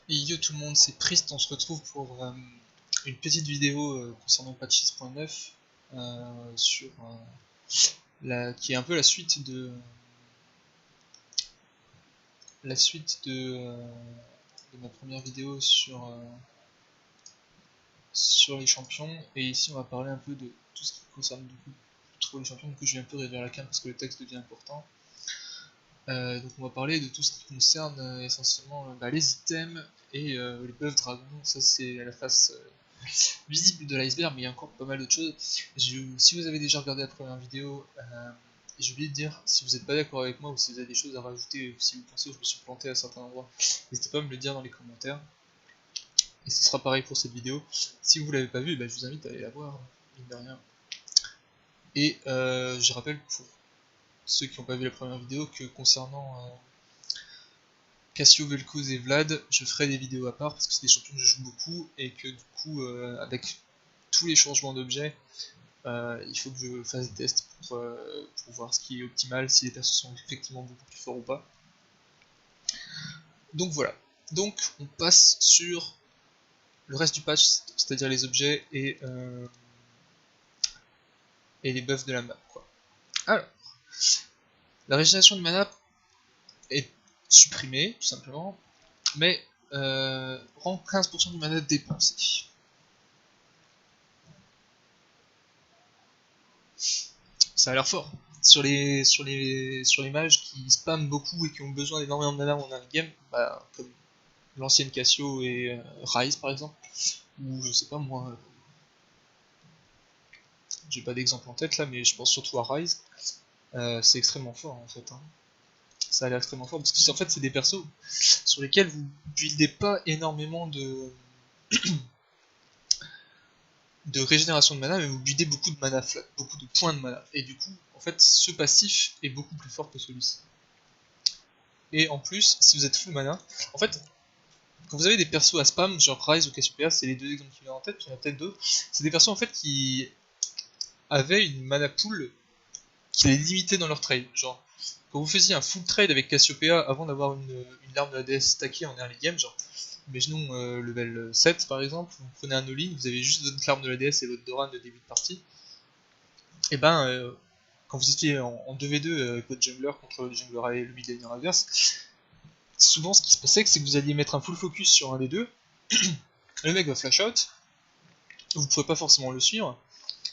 Et yo tout le monde, c'est Priest, on se retrouve pour une petite vidéo concernant patch 6.9 sur qui est un peu la suite de ma première vidéo sur les champions, et ici on va parler un peu de tout ce qui concerne du coup trop les champions. Du coup je vais un peu réduire la cam parce que le texte devient important. Donc on va parler de tout ce qui concerne essentiellement les items et les buffs dragons. Ça c'est la face visible de l'iceberg, mais il y a encore pas mal d'autres choses. Si vous avez déjà regardé la première vidéo, j'ai oublié de dire, si vous n'êtes pas d'accord avec moi ou si vous avez des choses à rajouter, ou si vous pensez que je me suis planté à certains endroits, n'hésitez pas à me le dire dans les commentaires. Et ce sera pareil pour cette vidéo. Si vous l'avez pas vue, je vous invite à aller la voir, mine de rien. Et je rappelle pour ceux qui n'ont pas vu la première vidéo que concernant Cassio, Vel'Koz et Vlad, je ferai des vidéos à part parce que c'est des champions que je joue beaucoup et que du coup, avec tous les changements d'objets, il faut que je fasse des tests pour voir ce qui est optimal, si les persos sont effectivement beaucoup plus forts ou pas. Donc voilà. Donc on passe sur le reste du patch, c'est-à-dire les objets et les buffs de la map, quoi. Alors, la régénération de mana est supprimée, tout simplement, mais rend 15% du mana dépensé. Ça a l'air fort. Sur les mages qui spamment beaucoup et qui ont besoin d'énormément de mana en un game, comme l'ancienne Cassio et Ryze par exemple, ou je sais pas moi, j'ai pas d'exemple en tête là, mais je pense surtout à Ryze, c'est extrêmement fort en fait. Hein. Ça a l'air extrêmement fort parce que en fait c'est des persos sur lesquels vous buildez pas énormément de régénération de mana, mais vous buildez beaucoup de mana flat, beaucoup de points de mana. Et du coup, en fait, ce passif est beaucoup plus fort que celui-ci. Et en plus, si vous êtes full mana, en fait, quand vous avez des persos à spam, genre Ryze ou Cassiopeia, c'est les deux exemples qui viennent en tête, puis il y en a peut-être d'autres, c'est des persos en fait qui avaient une mana pool qui les limitait dans leur trade. Genre, quand vous faisiez un full trade avec Cassiopeia avant d'avoir une larme de la DS stackée en early game, genre, imaginons level 7 par exemple, vous prenez un all-in, vous avez juste votre larme de la DS et votre Doran de début de partie, et quand vous étiez en 2v2 avec votre jungler contre le jungler et le mid laner adverse, souvent ce qui se passait c'est que vous alliez mettre un full focus sur un des deux, le mec va flash out, vous pouvez pas forcément le suivre,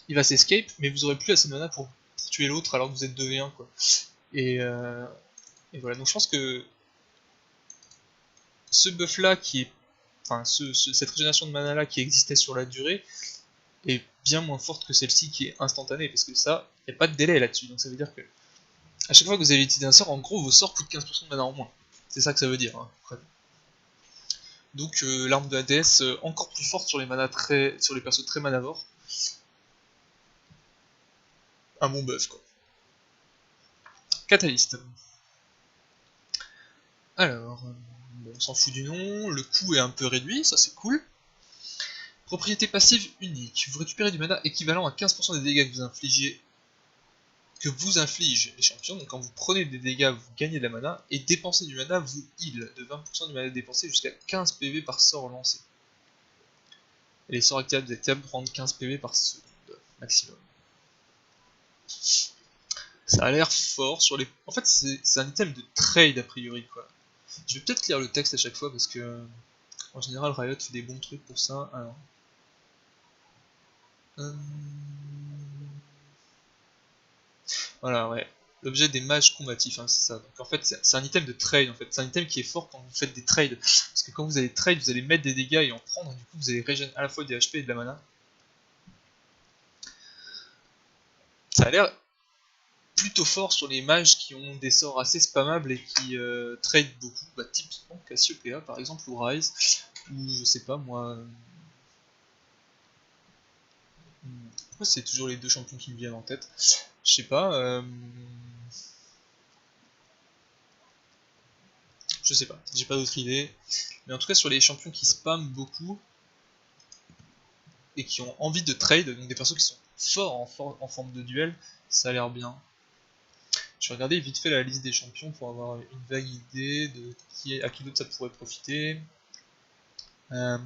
il va s'escape, mais vous aurez plus assez de mana pour tuer l'autre alors que vous êtes 2v1 quoi. Et, euh, et voilà, donc je pense que ce buff là cette régénération de mana là qui existait sur la durée est bien moins forte que celle-ci qui est instantanée, parce que ça, il n'y a pas de délai là-dessus, donc ça veut dire que à chaque fois que vous allez utiliser un sort, en gros vos sorts coûtent 15% de mana en moins. C'est ça que ça veut dire, hein. Donc l'arme de la DS encore plus forte sur les persos très manavores. Un bon buff quoi. Catalyst. Alors, on s'en fout du nom, le coût est un peu réduit, ça c'est cool. Propriété passive unique, vous récupérez du mana équivalent à 15% des dégâts que vous infligent les champions, donc quand vous prenez des dégâts, vous gagnez de la mana, et dépenser du mana vous heal de 20% du mana dépensé jusqu'à 15 PV par sort lancé. Et les sorts activables rendent 15 PV par seconde, maximum. Ça a l'air fort sur les... En fait, c'est un item de trade a priori, quoi. Je vais peut-être lire le texte à chaque fois, parce que... En général, Riot fait des bons trucs pour ça, alors... Voilà, ouais. L'objet des mages combatifs, hein, c'est ça. Donc en fait, c'est un item de trade, en fait. C'est un item qui est fort quand vous faites des trades. Parce que quand vous allez trade, vous allez mettre des dégâts et en prendre, et du coup vous allez régénérer à la fois des HP et de la mana. Ça a l'air plutôt fort sur les mages qui ont des sorts assez spammables et qui trade beaucoup, typiquement Cassiopeia par exemple, ou Ryze, ou je sais pas moi... Pourquoi c'est toujours les deux champions qui me viennent en tête? Je sais pas, je sais pas, j'ai pas d'autre idée. Mais en tout cas sur les champions qui spamment beaucoup, et qui ont envie de trade, donc des persos qui sont forts en forme de duel, ça a l'air bien. Je vais regarder vite fait la liste des champions pour avoir une vague idée de à qui d'autre ça pourrait profiter. Euh,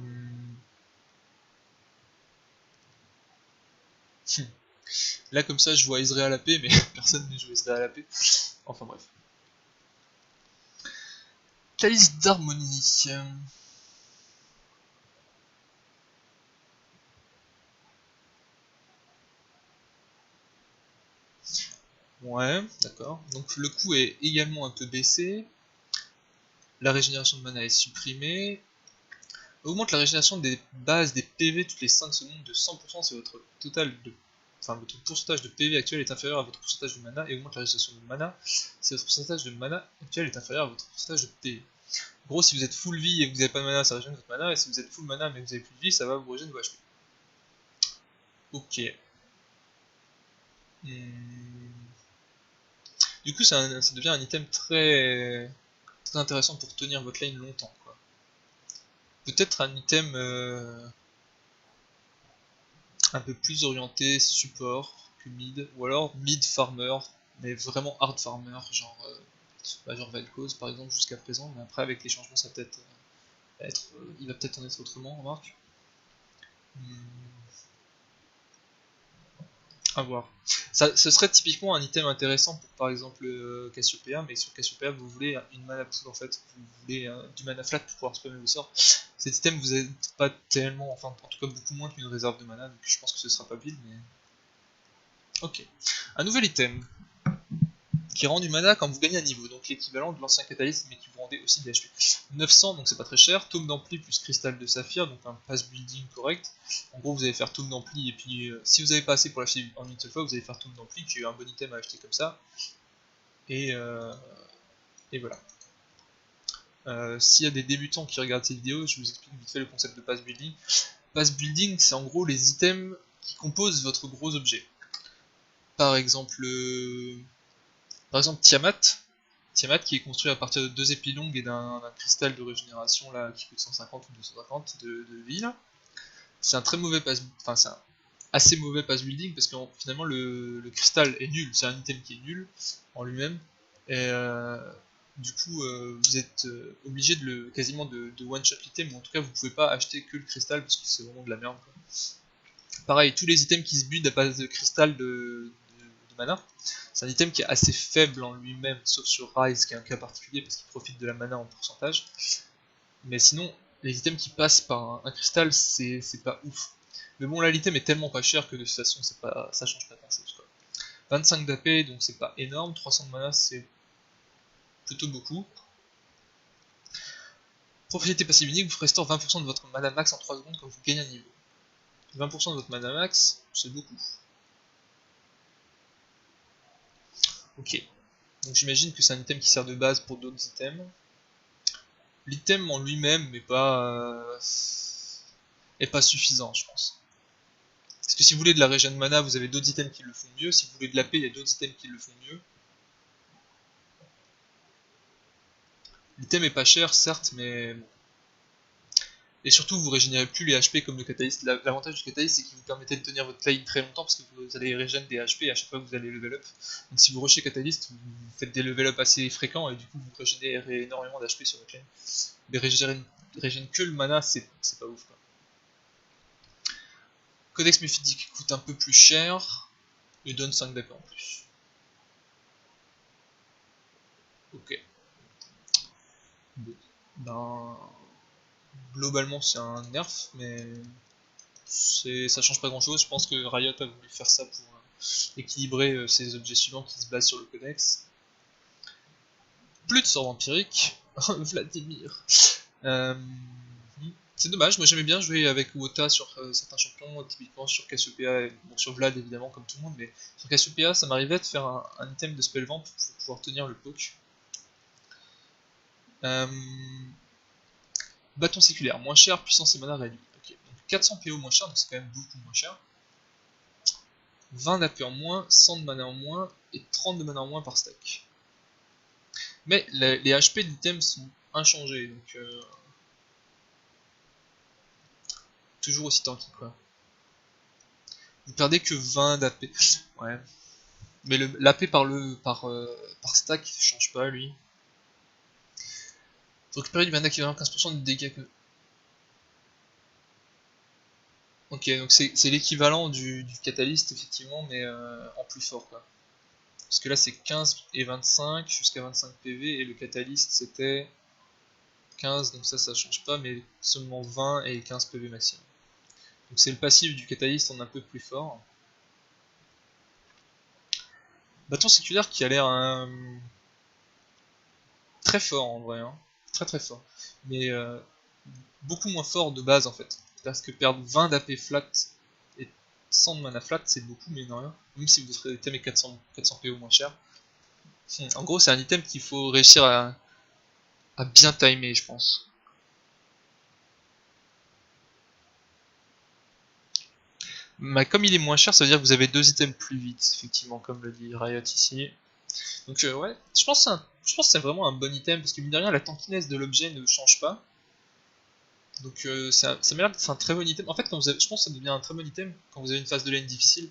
Là comme ça je vois Ezreal AP mais personne ne joue Ezreal AP. Enfin bref. Calice d'harmonie. Ouais, d'accord. Donc le coût est également un peu baissé. La régénération de mana est supprimée. Augmente la régénération des bases des PV toutes les 5 secondes de 100% si votre total de. Enfin, votre pourcentage de PV actuel est inférieur à votre pourcentage de mana et augmente la régénération de mana si votre pourcentage de mana actuel est inférieur à votre pourcentage de PV. En gros, si vous êtes full vie et que vous n'avez pas de mana, ça régène votre mana, et si vous êtes full mana mais que vous avez plus de vie, ça va vous régénérer vos HP. Ok. Du coup, ça devient un item très intéressant pour tenir votre lane longtemps, quoi. Peut-être un item un peu plus orienté support que mid, ou alors mid farmer, mais vraiment hard farmer, genre, genre Vel'Koz par exemple jusqu'à présent, mais après avec les changements ça peut être, il va peut-être en être autrement, remarque. À voir. Ce serait typiquement un item intéressant pour par exemple Cassiopeia, mais sur Cassiopeia vous voulez une mana pool en fait, vous voulez du mana flat pour pouvoir spammer vos sorts. Cet item vous aide pas tellement, enfin en tout cas beaucoup moins qu'une réserve de mana, donc je pense que ce sera pas build, mais... Ok. Un nouvel item qui rend du mana quand vous gagnez un niveau, donc l'équivalent de l'ancien catalyste mais qui vous rendait aussi des HP. 900 donc c'est pas très cher, tome d'ampli plus cristal de saphir, donc un pass building correct. En gros vous allez faire tome d'ampli et puis si vous avez pas assez pour l'acheter en une seule fois, vous allez faire tome d'ampli qui est un bon item à acheter comme ça. Et, voilà. S'il y a des débutants qui regardent cette vidéo, je vous explique vite fait le concept de pass building. Pass building c'est en gros les items qui composent votre gros objet. Par exemple, Tiamat qui est construit à partir de 2 épis longues et d'un cristal de régénération là qui coûte 150 ou 250 de vie là. C'est un très mauvais pass, enfin c'est un assez mauvais pass building parce que finalement le cristal est nul, c'est un item qui est nul en lui-même et du coup vous êtes obligé de quasiment de one shot l'item, ou en tout cas vous pouvez pas acheter que le cristal parce que c'est vraiment de la merde quoi. Pareil, tous les items qui se build à base de cristal de mana, c'est un item qui est assez faible en lui-même, sauf sur Rise qui est un cas particulier parce qu'il profite de la mana en pourcentage. Mais sinon, les items qui passent par un cristal, c'est pas ouf. Mais bon, là l'item est tellement pas cher que de toute façon ça change pas grand chose quoi. 25 d'AP donc c'est pas énorme, 300 de mana c'est plutôt beaucoup. Propriété passive unique, vous restaure 20% de votre mana max en 3 secondes quand vous gagnez un niveau. 20% de votre mana max, c'est beaucoup. Ok. Donc j'imagine que c'est un item qui sert de base pour d'autres items. L'item en lui-même est pas suffisant, je pense. Parce que si vous voulez de la régène mana, vous avez d'autres items qui le font mieux. Si vous voulez de la paix, il y a d'autres items qui le font mieux. L'item est pas cher, certes, mais bon. Et surtout, vous régénérez plus les HP comme le catalyste. L'avantage du catalyste, c'est qu'il vous permettait de tenir votre lane très longtemps parce que vous allez régénérer des HP à chaque fois que vous allez level up. Donc si vous rushez catalyste, vous faites des level up assez fréquents et du coup vous régénérez énormément d'HP sur votre lane. Mais régénérer que le mana, c'est pas ouf quoi. Codex Mephidic coûte un peu plus cher et donne 5 d'AP en plus. Ok. Bon. Ben, globalement c'est un nerf, mais ça change pas grand chose. Je pense que Riot a voulu faire ça pour équilibrer ses objets suivants qui se basent sur le codex. Plus de sort empirique. Vladimir. C'est dommage, moi j'aimais bien jouer avec Wota sur certains champions, typiquement sur Cassiopeia, et bon, sur Vlad évidemment comme tout le monde, mais sur Cassiopeia ça m'arrivait de faire un item de spellvamp pour pouvoir tenir le poke. Bâton séculaire, moins cher, puissance et mana réduit. Ok, donc 400 PO moins cher, donc c'est quand même beaucoup moins cher. 20 d'AP en moins, 100 de mana en moins et 30 de mana en moins par stack. Mais les HP d'items sont inchangés, donc toujours aussi tanky quoi. Vous perdez que 20 d'AP. Ouais. Mais l'AP par stack il change pas lui. Vous récupérez du mana qui équivalent 15% de dégâts que. Ok, donc c'est l'équivalent du Catalyst, effectivement, mais en plus fort, quoi. Parce que là, c'est 15 et 25, jusqu'à 25 PV, et le Catalyst, c'était 15, donc ça change pas, mais seulement 20 et 15 PV maximum. Donc c'est le passif du Catalyst en un peu plus fort. Bâton séculaire qui a l'air très fort, en vrai, hein. Très très fort. Mais beaucoup moins fort de base, en fait. Parce que perdre 20 d'AP flat et 100 de mana flat, c'est beaucoup, mais non rien. Même si vous offrez des items et 400 PO moins cher. En gros, c'est un item qu'il faut réussir à bien timer, je pense. Mais comme il est moins cher, ça veut dire que vous avez deux items plus vite, effectivement, comme le dit Riot ici. Donc ouais, je pense que c'est vraiment un bon item, parce que mine de rien, la tankiness de l'objet ne change pas. Donc ça m'a l'air d'être un très bon item. En fait, je pense que ça devient un très bon item quand vous avez une phase de lane difficile.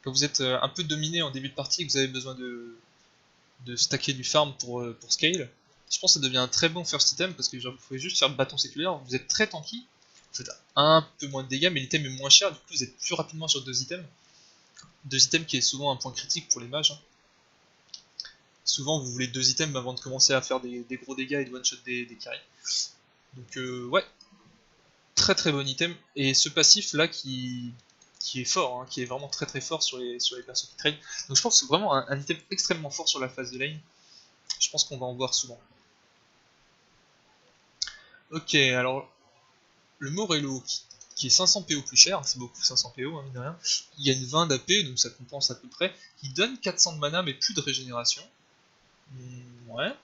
Quand vous êtes un peu dominé en début de partie et que vous avez besoin de stacker du farm pour scale. Je pense que ça devient un très bon first item, parce que genre, vous pouvez juste faire le bâton séculaire, vous êtes très tanky, vous faites un peu moins de dégâts, mais l'item est moins cher, du coup vous êtes plus rapidement sur deux items. Deux items qui est souvent un point critique pour les mages, hein. Souvent vous voulez deux items avant de commencer à faire des gros dégâts et de one-shot des carries. Donc ouais, très très bon item. Et ce passif là qui est fort, hein, qui est vraiment très très fort sur les persos qui traînent. Donc je pense que c'est vraiment un item extrêmement fort sur la phase de lane. Je pense qu'on va en voir souvent. Ok, alors le Morello qui est 500 PO plus cher, c'est beaucoup 500 PO, hein, mine de rien. Il y a une 20 d'AP, donc ça compense à peu près. Il donne 400 de mana mais plus de régénération. Ouais.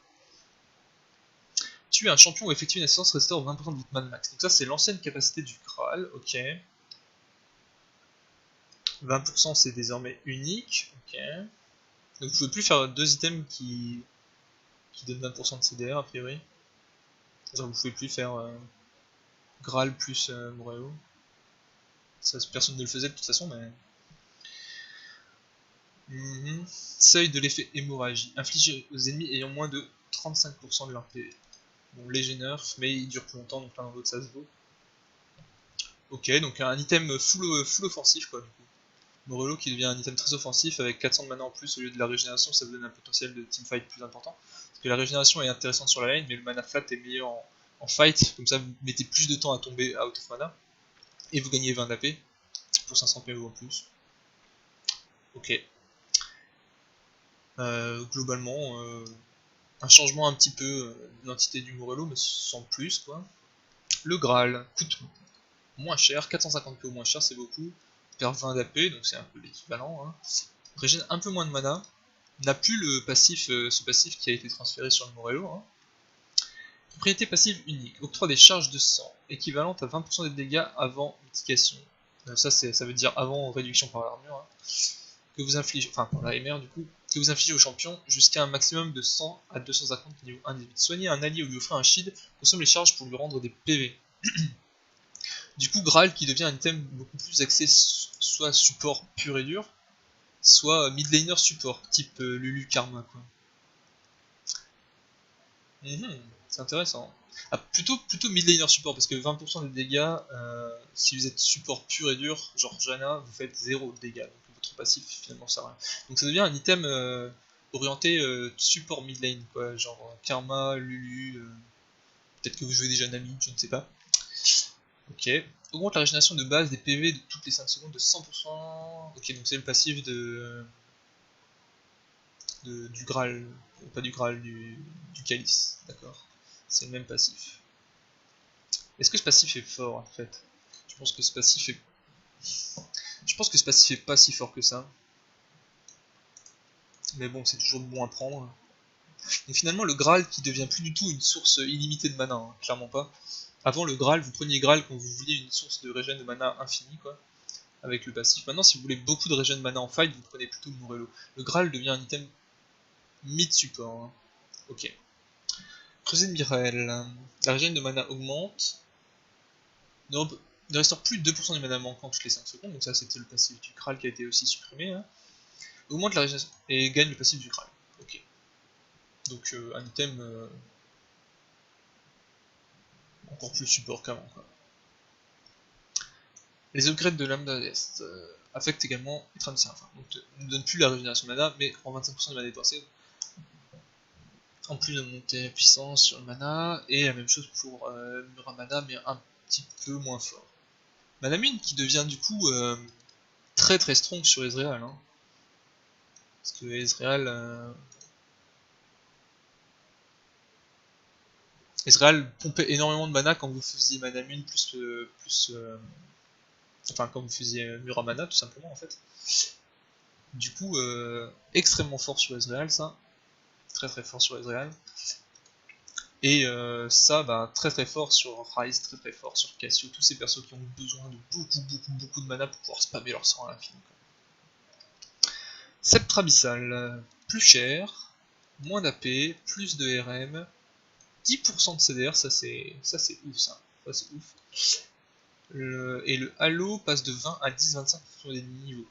Tuer un champion ou effectuer une assistance restaure 20% de votre mana max. Donc ça c'est l'ancienne capacité du Kral, ok. 20% c'est désormais unique, ok. Donc vous pouvez plus faire deux items qui donnent 20% de CDR a priori. Genre vous pouvez plus faire Graal plus Morello. Ça, personne ne le faisait de toute façon, mais... Seuil de l'effet hémorragie. Infligé aux ennemis ayant moins de 35% de leur PV. Bon, léger nerf, mais il dure plus longtemps, donc l'un dans l'autre ça se vaut. Ok, donc un item full offensif quoi, du coup. Morello qui devient un item très offensif avec 400 de mana en plus au lieu de la régénération, ça vous donne un potentiel de teamfight plus important. Parce que la régénération est intéressante sur la lane, mais le mana flat est meilleur en fight, comme ça vous mettez plus de temps à tomber out of mana. Et vous gagnez 20 d'AP pour 500 PO en plus. Ok. Globalement, un changement un petit peu de l'entité du Morello, mais sans plus quoi. Le Graal coûte moins cher, 450 PO moins cher, c'est beaucoup. Perd 20 d'AP, donc c'est un peu l'équivalent. Hein. Régène un peu moins de mana. N'a plus le passif, ce passif qui a été transféré sur le Morello. Hein. Propriété passive unique. Octroie des charges de sang, équivalentes à 20% des dégâts avant mitigation. Ça veut dire avant réduction par l'armure. Hein. Que vous infligez, enfin par la MR du coup, que vous infligez au champion jusqu'à un maximum de 100 à 250 niveau 1 18. Soignez un allié ou lui offrir un shield, consomme les charges pour lui rendre des PV. Du coup, Graal qui devient un item beaucoup plus axé soit support pur et dur, soit mid laner support, type Lulu Karma quoi. C'est intéressant. Ah, plutôt mid laner support, parce que 20% des dégâts, si vous êtes support pur et dur, genre Janna, vous faites 0 de dégâts, donc votre passif finalement sert à rien. Donc ça devient un item orienté support mid lane, quoi, genre Karma, Lulu, peut-être que vous jouez déjà Nami, je ne sais pas. Ok. Augmente la régénération de base des PV de toutes les 5 secondes de 100%. Ok, donc c'est le passif du Graal, pas du Graal, du Calice, d'accord. C'est le même passif. Est-ce que ce passif est fort en fait? Je pense que ce passif est... Je pense que ce passif est pas si fort que ça. Mais bon, c'est toujours bon à prendre. Donc finalement, le Graal qui devient plus du tout une source illimitée de mana, hein, clairement pas. Avant le Graal, vous preniez Graal quand vous vouliez une source de régène de mana infinie, quoi, avec le passif. Maintenant, si vous voulez beaucoup de régène de mana en fight, vous prenez plutôt le Morello. Le Graal devient un item mid-support. Hein. Ok. Creuset de Myrel. La régène de mana augmente. Ne restaure plus de 2% du mana manquant toutes les 5 secondes, donc ça c'était le passif du Kral qui a été aussi supprimé. Hein. Augmente la régénération et gagne le passif du Kral. Ok. Donc un item encore plus support qu'avant quoi. Les upgrades de Lambda Est affectent également les trains de Séraphin. Donc ne donne plus la régénération de mana, mais en 25% de mana dépensée. En plus de monter en puissance sur le mana, et la même chose pour Muramana, mais un petit peu moins fort. Manamune qui devient du coup très très strong sur Ezreal. Hein. Parce que Ezreal pompait énormément de mana quand vous faisiez Manamune enfin quand vous faisiez Muramana tout simplement en fait. Du coup extrêmement fort sur Ezreal ça. Très très fort sur Ezreal. Et ça, bah, très très fort sur Ryze, très très fort sur Cassio, tous ces persos qui ont besoin de beaucoup de mana pour pouvoir spammer leur sang à l'infini. Sceptre Abyssal, plus cher, moins d'AP, plus de RM, 10% de CDR, ça c'est ouf ça, c'est ouf. Et le Halo passe de 20 à 10-25% des niveaux,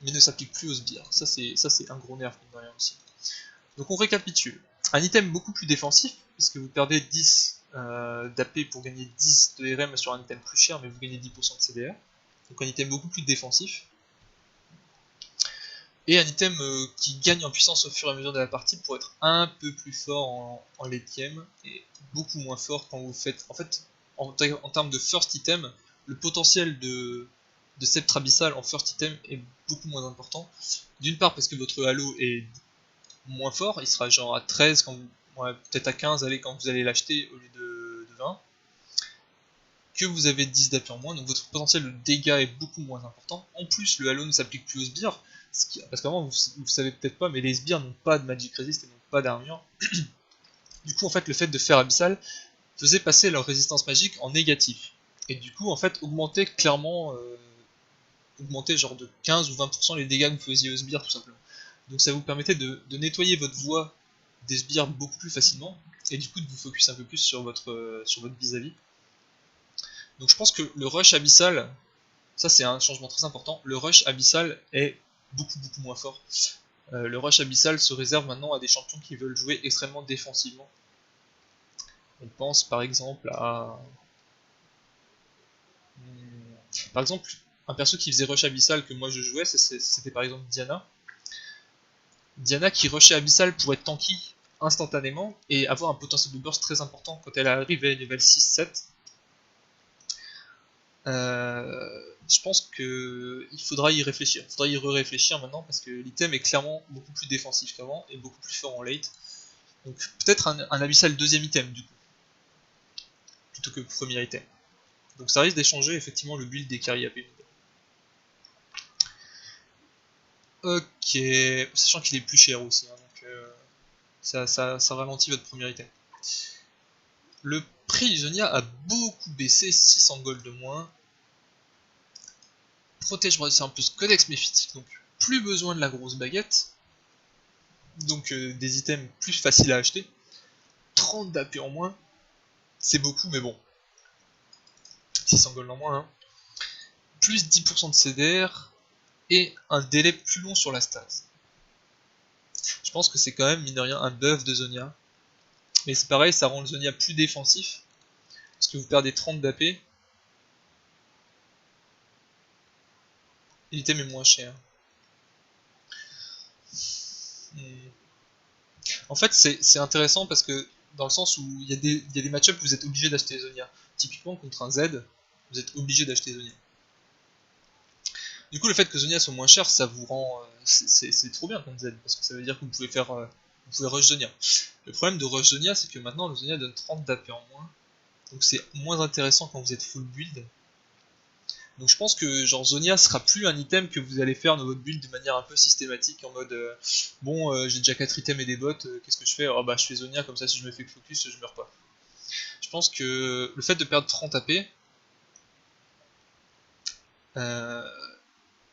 mais ne s'applique plus aux sbires, ça c'est un gros nerf de rien aussi. Donc on récapitule. Un item beaucoup plus défensif, puisque vous perdez 10 d'AP pour gagner 10 de RM sur un item plus cher, mais vous gagnez 10% de CDR. Donc un item beaucoup plus défensif. Et un item qui gagne en puissance au fur et à mesure de la partie pour être un peu plus fort en late game, et beaucoup moins fort quand vous faites... En fait, en termes de first item, le potentiel de Sceptre Abyssal en first item est beaucoup moins important. D'une part parce que votre Halo est moins fort, il sera genre à 13 quand vous, ouais, peut-être à 15 allez, quand vous allez l'acheter au lieu de 20, que vous avez 10 d'AP en moins, donc votre potentiel de dégâts est beaucoup moins important. En plus, le Halo ne s'applique plus aux sbires, parce qu'avant, vous savez peut-être pas, mais les sbires n'ont pas de Magic Resist et n'ont pas d'armure. Du coup, en fait, le fait de faire Abyssal faisait passer leur résistance magique en négatif. Et du coup, en fait, augmenter clairement, augmenter genre de 15 ou 20% les dégâts que vous faisiez aux sbires, tout simplement. Donc ça vous permettait de nettoyer votre voie des sbires beaucoup plus facilement, et du coup de vous focus un peu plus sur votre vis-à-vis. Donc je pense que le rush abyssal, ça c'est un changement très important, le rush abyssal est beaucoup moins fort. Le rush abyssal se réserve maintenant à des champions qui veulent jouer extrêmement défensivement. On pense par exemple à... Par exemple, un perso qui faisait rush abyssal que moi je jouais, c'était par exemple Diana. Diana qui rushait Abyssal pour être tanky instantanément et avoir un potentiel de burst très important quand elle arrive à level 6-7. Je pense qu'il faudra y réfléchir. Il faudra y réfléchir maintenant parce que l'item est clairement beaucoup plus défensif qu'avant et beaucoup plus fort en late. Donc peut-être un Abyssal deuxième item du coup, plutôt que premier item. Donc ça risque d'échanger effectivement le build des carry AP. Ok, sachant qu'il est plus cher aussi, hein, donc ça ralentit votre premier item. Le prix du Zonia a beaucoup baissé, 600 gold de moins. Protège en plus codex méphitique, donc plus besoin de la grosse baguette. Donc des items plus faciles à acheter. 30 d'AP en moins, c'est beaucoup mais bon. 600 gold en moins. Hein. Plus 10% de CDR et un délai plus long sur la stat. Je pense que c'est quand même, mine de rien, un buff de Zonia. Mais c'est pareil, ça rend le Zonia plus défensif. Parce que vous perdez 30 d'AP. Et l'item est moins cher. En fait, c'est intéressant parce que dans le sens où il y a des match-ups où vous êtes obligé d'acheter Zonia. Typiquement, contre un Z, vous êtes obligé d'acheter Zonia. Du coup, le fait que Zonia soit moins cher, ça vous rend. C'est trop bien contre Z, parce que ça veut dire que vous pouvez faire. Vous pouvez rush Zonia. Le problème de rush Zonia, c'est que maintenant le Zonia donne 30 d'AP en moins. Donc c'est moins intéressant quand vous êtes full build. Donc je pense que genre Zonia sera plus un item que vous allez faire dans votre build de manière un peu systématique en mode bon j'ai déjà 4 items et des bots, qu'est-ce que je fais? Oh bah je fais Zonia comme ça si je me fais focus je meurs pas. Je pense que le fait de perdre 30 AP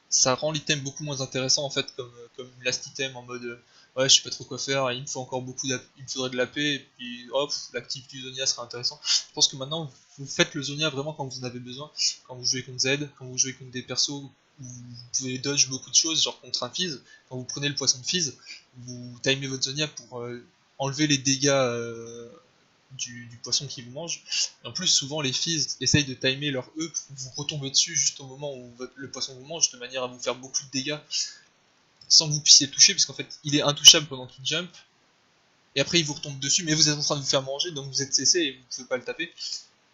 ça rend l'item beaucoup moins intéressant en fait comme last item en mode ouais je sais pas trop quoi faire, il me faut encore beaucoup d'AP, il me faudrait de l'AP et puis hop l'actif du Zonia sera intéressant. Je pense que maintenant vous faites le Zonia vraiment quand vous en avez besoin, quand vous jouez contre Z, quand vous jouez contre des persos où vous pouvez dodge beaucoup de choses, genre contre un Fizz, quand vous prenez le poisson de Fizz, vous timez votre Zonia pour enlever les dégâts du poisson qui vous mange. Et en plus, souvent les fizz essayent de timer leur E pour vous retomber dessus juste au moment où le poisson vous mange, de manière à vous faire beaucoup de dégâts sans que vous puissiez le toucher, parce qu'en fait il est intouchable pendant qu'il jump, et après il vous retombe dessus, mais vous êtes en train de vous faire manger, donc vous êtes CC et vous pouvez pas le taper.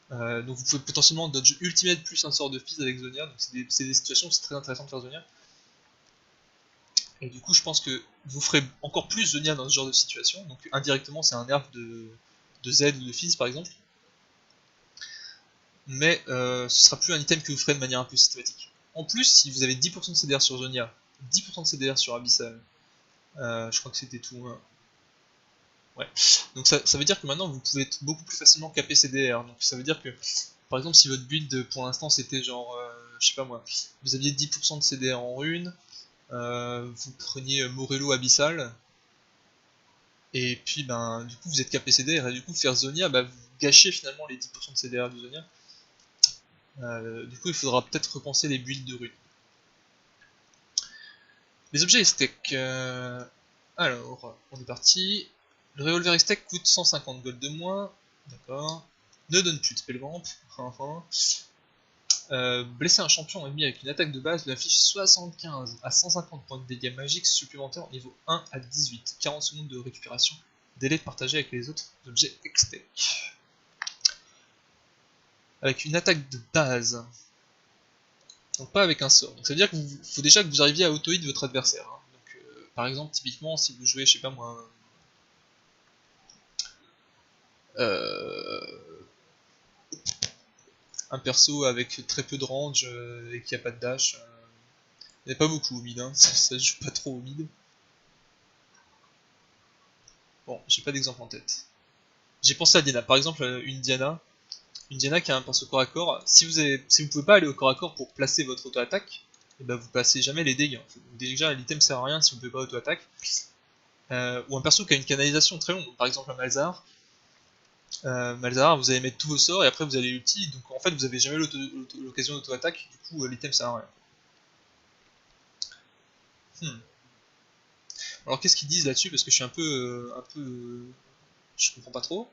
Donc vous pouvez potentiellement dodge ultimate plus un sort de fizz avec Zonia, donc c'est des situations où c'est très intéressant de faire Zonia. Et du coup je pense que vous ferez encore plus Zonia dans ce genre de situation, donc indirectement c'est un nerf de Z ou de fizz par exemple. Mais ce sera plus un item que vous ferez de manière un peu systématique. En plus, si vous avez 10% de CDR sur Zonia, 10% de CDR sur Abyssal, je crois que c'était tout. Hein. Ouais. Donc ça veut dire que maintenant vous pouvez beaucoup plus facilement caper CDR. Donc ça veut dire que, par exemple, si votre build pour l'instant c'était genre, je sais pas moi, vous aviez 10% de CDR en rune, vous preniez Morello Abyssal, et puis ben du coup vous êtes capé CDR, et du coup faire Zonia, bah, vous gâchez finalement les 10% de CDR de Zonia. Du coup il faudra peut-être repenser les builds de rune. Les objets Estek. Alors, on est parti. Le revolver Estek coûte 150 gold de moins. D'accord. Ne donne plus de spellvamp. Blesser un champion ennemi avec une attaque de base lui affiche 75 à 150 points de dégâts magiques supplémentaires au niveau 1 à 18. 40 secondes de récupération. Délai de partager avec les autres objets Estek. Avec une attaque de base. Donc pas avec un sort. Donc ça veut dire qu'il faut déjà que vous arriviez à auto-hit votre adversaire. Hein. Donc, par exemple, typiquement, si vous jouez, je sais pas moi, un perso avec très peu de range et qui a pas de dash, il n'y a pas beaucoup au mid, hein. Ça se joue pas trop au mid. Bon, j'ai pas d'exemple en tête. J'ai pensé à Diana, par exemple une Diana qui a un perso corps à corps, si vous pouvez pas aller au corps à corps pour placer votre auto-attaque, et ben vous passez jamais les dégâts. En fait. Déjà l'item sert à rien si vous pouvez pas auto-attaque. Ou un perso qui a une canalisation très longue, par exemple un Malzahar. Malzahar, vous allez mettre tous vos sorts et après vous allez ulti, donc en fait vous avez jamais l'occasion d'auto-attaque, du coup l'item sert à rien. Hmm. Alors qu'est-ce qu'ils disent là-dessus, parce que je suis un peu, je comprends pas trop.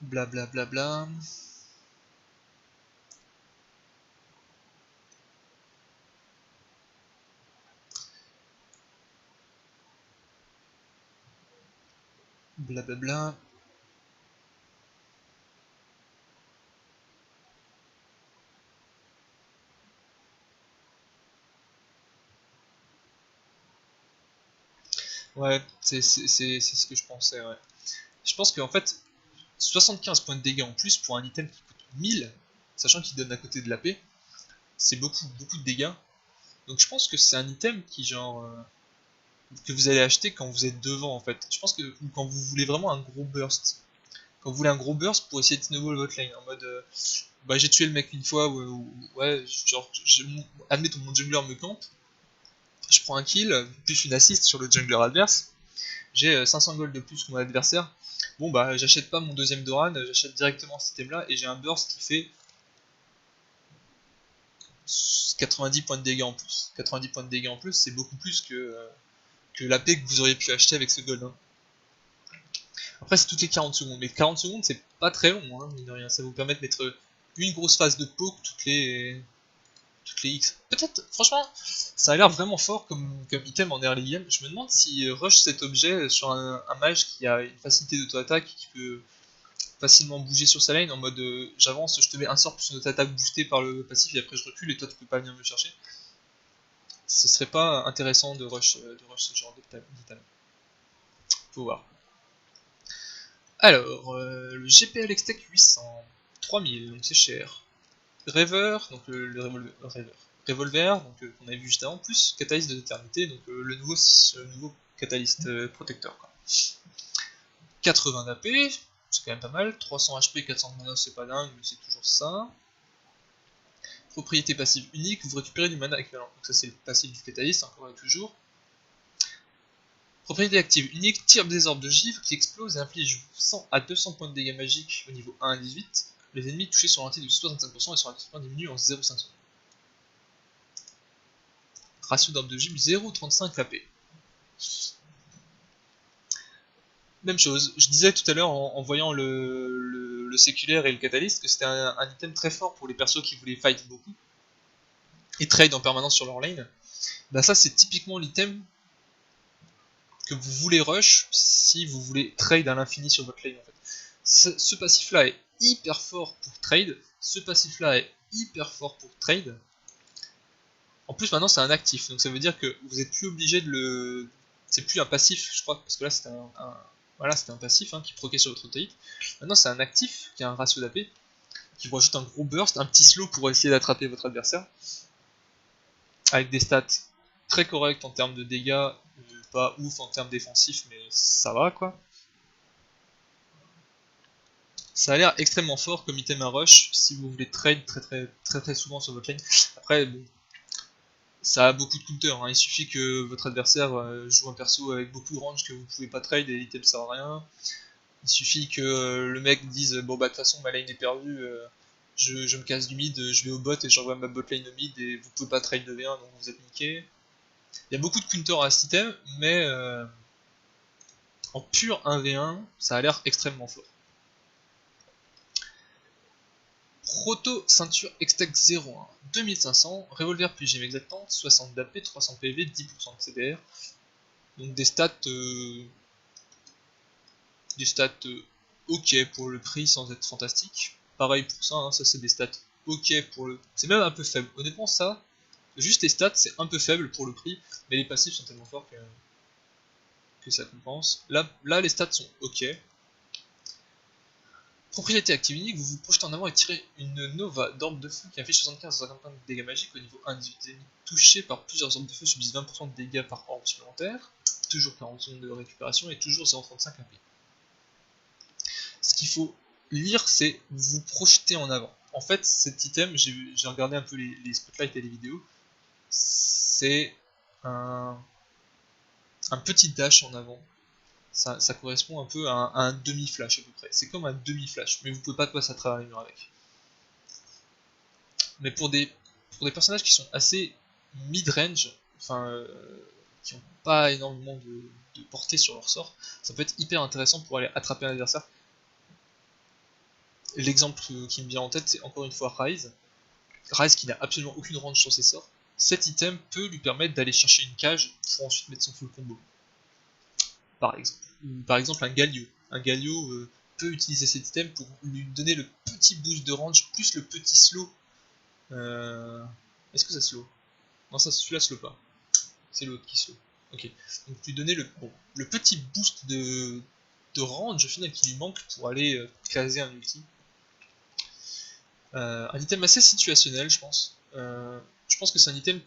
Blablabla. Bla bla bla. Blablabla. Ouais, c'est ce que je pensais, ouais. Je pense qu'en fait, 75 points de dégâts en plus pour un item qui coûte 1000, sachant qu'il donne à côté de l'AP, c'est beaucoup, beaucoup de dégâts. Donc je pense que c'est un item qui, genre, que vous allez acheter quand vous êtes devant, en fait. Je pense que quand vous voulez vraiment un gros burst. Quand vous voulez un gros burst pour essayer de snowball votre lane, en mode, bah j'ai tué le mec une fois, ouais genre, admettons mon jungler me campe, je prends un kill, plus une assist sur le jungler adverse, j'ai 500 gold de plus que mon adversaire. Bon bah j'achète pas mon deuxième Doran, j'achète directement cet item là et j'ai un burst qui fait 90 points de dégâts en plus. 90 points de dégâts en plus, c'est beaucoup plus que l'AP que vous auriez pu acheter avec ce gold. Hein. Après c'est toutes les 40 secondes, mais 40 secondes c'est pas très long, hein, mine de rien. Ça vous permet de mettre une grosse phase de poke toutes les X. Peut-être, franchement, ça a l'air vraiment fort comme item en early game. Je me demande si rush cet objet sur un mage qui a une facilité d'auto-attaque, qui peut facilement bouger sur sa lane en mode j'avance, je te mets un sort plus une auto-attaque boostée par le passif et après je recule et toi tu peux pas venir me chercher. Ce serait pas intéressant de rush ce genre d'item. Faut voir. Alors, le GPL Extec 800, 3000, donc c'est cher. Revolver, donc le revolver, donc qu'on avait vu juste avant, plus catalyse de l'éternité, donc le nouveau catalyste protecteur. Quoi. 80 d'AP, c'est quand même pas mal. 300 HP, 400 mana, c'est pas dingue, mais c'est toujours ça. Propriété passive unique, vous récupérez du mana équivalent. Donc ça c'est le passif du catalyste, encore et toujours. Propriété active unique, tire des orbes de givre qui explosent et inflige 100 à 200 points de dégâts magiques au niveau 1 à 18. Les ennemis touchés sont ralentis de 65% et sont activement diminués en 0,5 secondes. Ratio d'orbe de givre 0,35 AP. même chose. Je disais tout à l'heure en voyant le séculaire et le catalyste que c'était un item très fort pour les persos qui voulaient fight beaucoup et trade en permanence sur leur lane. Bah ça c'est typiquement l'item que vous voulez rush si vous voulez trade à l'infini sur votre lane en fait. Ce passif là est hyper fort pour trade, ce passif là est hyper fort pour trade. En plus maintenant c'est un actif, donc ça veut dire que vous êtes plus obligé de le... C'est plus un passif je crois, parce que là c'était voilà, c'était un passif qui proquait sur votre auto-hit. Maintenant c'est un actif qui a un ratio d'AP, qui vous rajoute un gros burst, un petit slow pour essayer d'attraper votre adversaire, avec des stats très correctes en termes de dégâts, pas ouf en termes défensifs, mais ça va quoi. Ça a l'air extrêmement fort comme item à rush si vous voulez trade très souvent sur votre lane. Après bon, ça a beaucoup de counter, il suffit que votre adversaire joue un perso avec beaucoup de range que vous pouvez pas trade et l'item sert à rien. Il suffit que le mec dise bon bah de toute façon ma lane est perdue, je me casse du mid, je vais au bot et j'envoie ma bot lane au mid et vous pouvez pas trade de V1 donc vous êtes niqué. Il y a beaucoup de counter à cet item, mais en pur 1v1, ça a l'air extrêmement fort. Proto ceinture Extec 01, 2500, revolver plus gym exactant, 60 d'AP, 300 PV, 10% de CDR. Donc des stats ok pour le prix sans être fantastique. Pareil pour ça, ça c'est des stats ok pour le... C'est même un peu faible. Honnêtement ça, juste les stats c'est un peu faible pour le prix, mais les passifs sont tellement forts que ça compense. Là les stats sont ok. Propriété active unique, vous vous projetez en avant et tirez une Nova d'orbe de feu qui affiche 75-55 de dégâts magiques au niveau 1 des ennemis touchés par plusieurs orbes de feu subissent 20% de dégâts par orbe supplémentaire, toujours 40 secondes de récupération et toujours 0,35 AP. Ce qu'il faut lire, c'est vous projeter en avant. En fait, cet item, j'ai regardé un peu les spotlights et les vidéos, c'est un petit dash en avant. Ça correspond un peu à un demi-flash à peu près. C'est comme un demi-flash, mais vous pouvez pas passer à travers les murs avec. Mais pour des personnages qui sont assez mid-range, qui n'ont pas énormément de portée sur leur sort, ça peut être hyper intéressant pour aller attraper un adversaire. L'exemple qui me vient en tête, c'est encore une fois Ryze. Ryze qui n'a absolument aucune range sur ses sorts. Cet item peut lui permettre d'aller chercher une cage pour ensuite mettre son full combo. Par exemple. Ou par exemple un Galio. Un Galio peut utiliser cet item pour lui donner le petit boost de range plus le petit slow. Est-ce que ça slow? Non, ça celui-là slow pas. C'est l'autre qui slow. Ok. Donc lui donner le petit boost de range au final qui lui manque pour aller caser un ulti. Un item assez situationnel, je pense. Je pense que c'est un item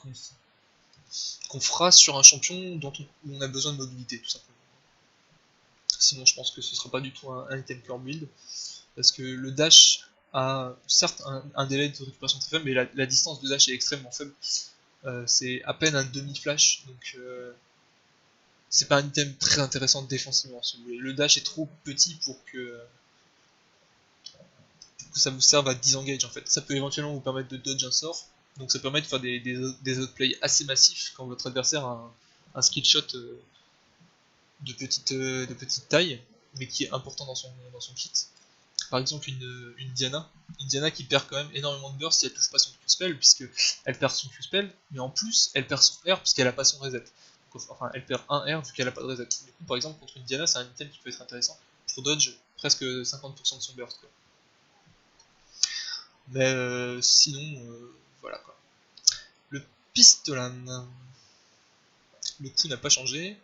qu'on fera sur un champion dont on a besoin de mobilité, tout simplement. Sinon, je pense que ce sera pas du tout un item core build, parce que le dash a certes un délai de récupération très faible, mais la distance de dash est extrêmement faible. C'est à peine un demi-flash, donc c'est pas un item très intéressant défensivement, si vous voulez. Le dash est trop petit pour que ça vous serve à disengage en fait. Ça peut éventuellement vous permettre de dodge un sort, donc ça permet de faire des outplays assez massifs quand votre adversaire a un skill shot de petite taille, mais qui est important dans son kit. Par exemple une Diana qui perd quand même énormément de burst si elle touche pas son Q-spell, puisque elle perd son Q-spell, mais en plus elle perd son R puisqu'elle a pas son reset. Donc, enfin elle perd un R vu qu'elle a pas de reset. Du coup par exemple contre une Diana c'est un item qui peut être intéressant pour dodge presque 50% de son burst quoi. Mais sinon, voilà quoi. Le pistolan, le coup n'a pas changé.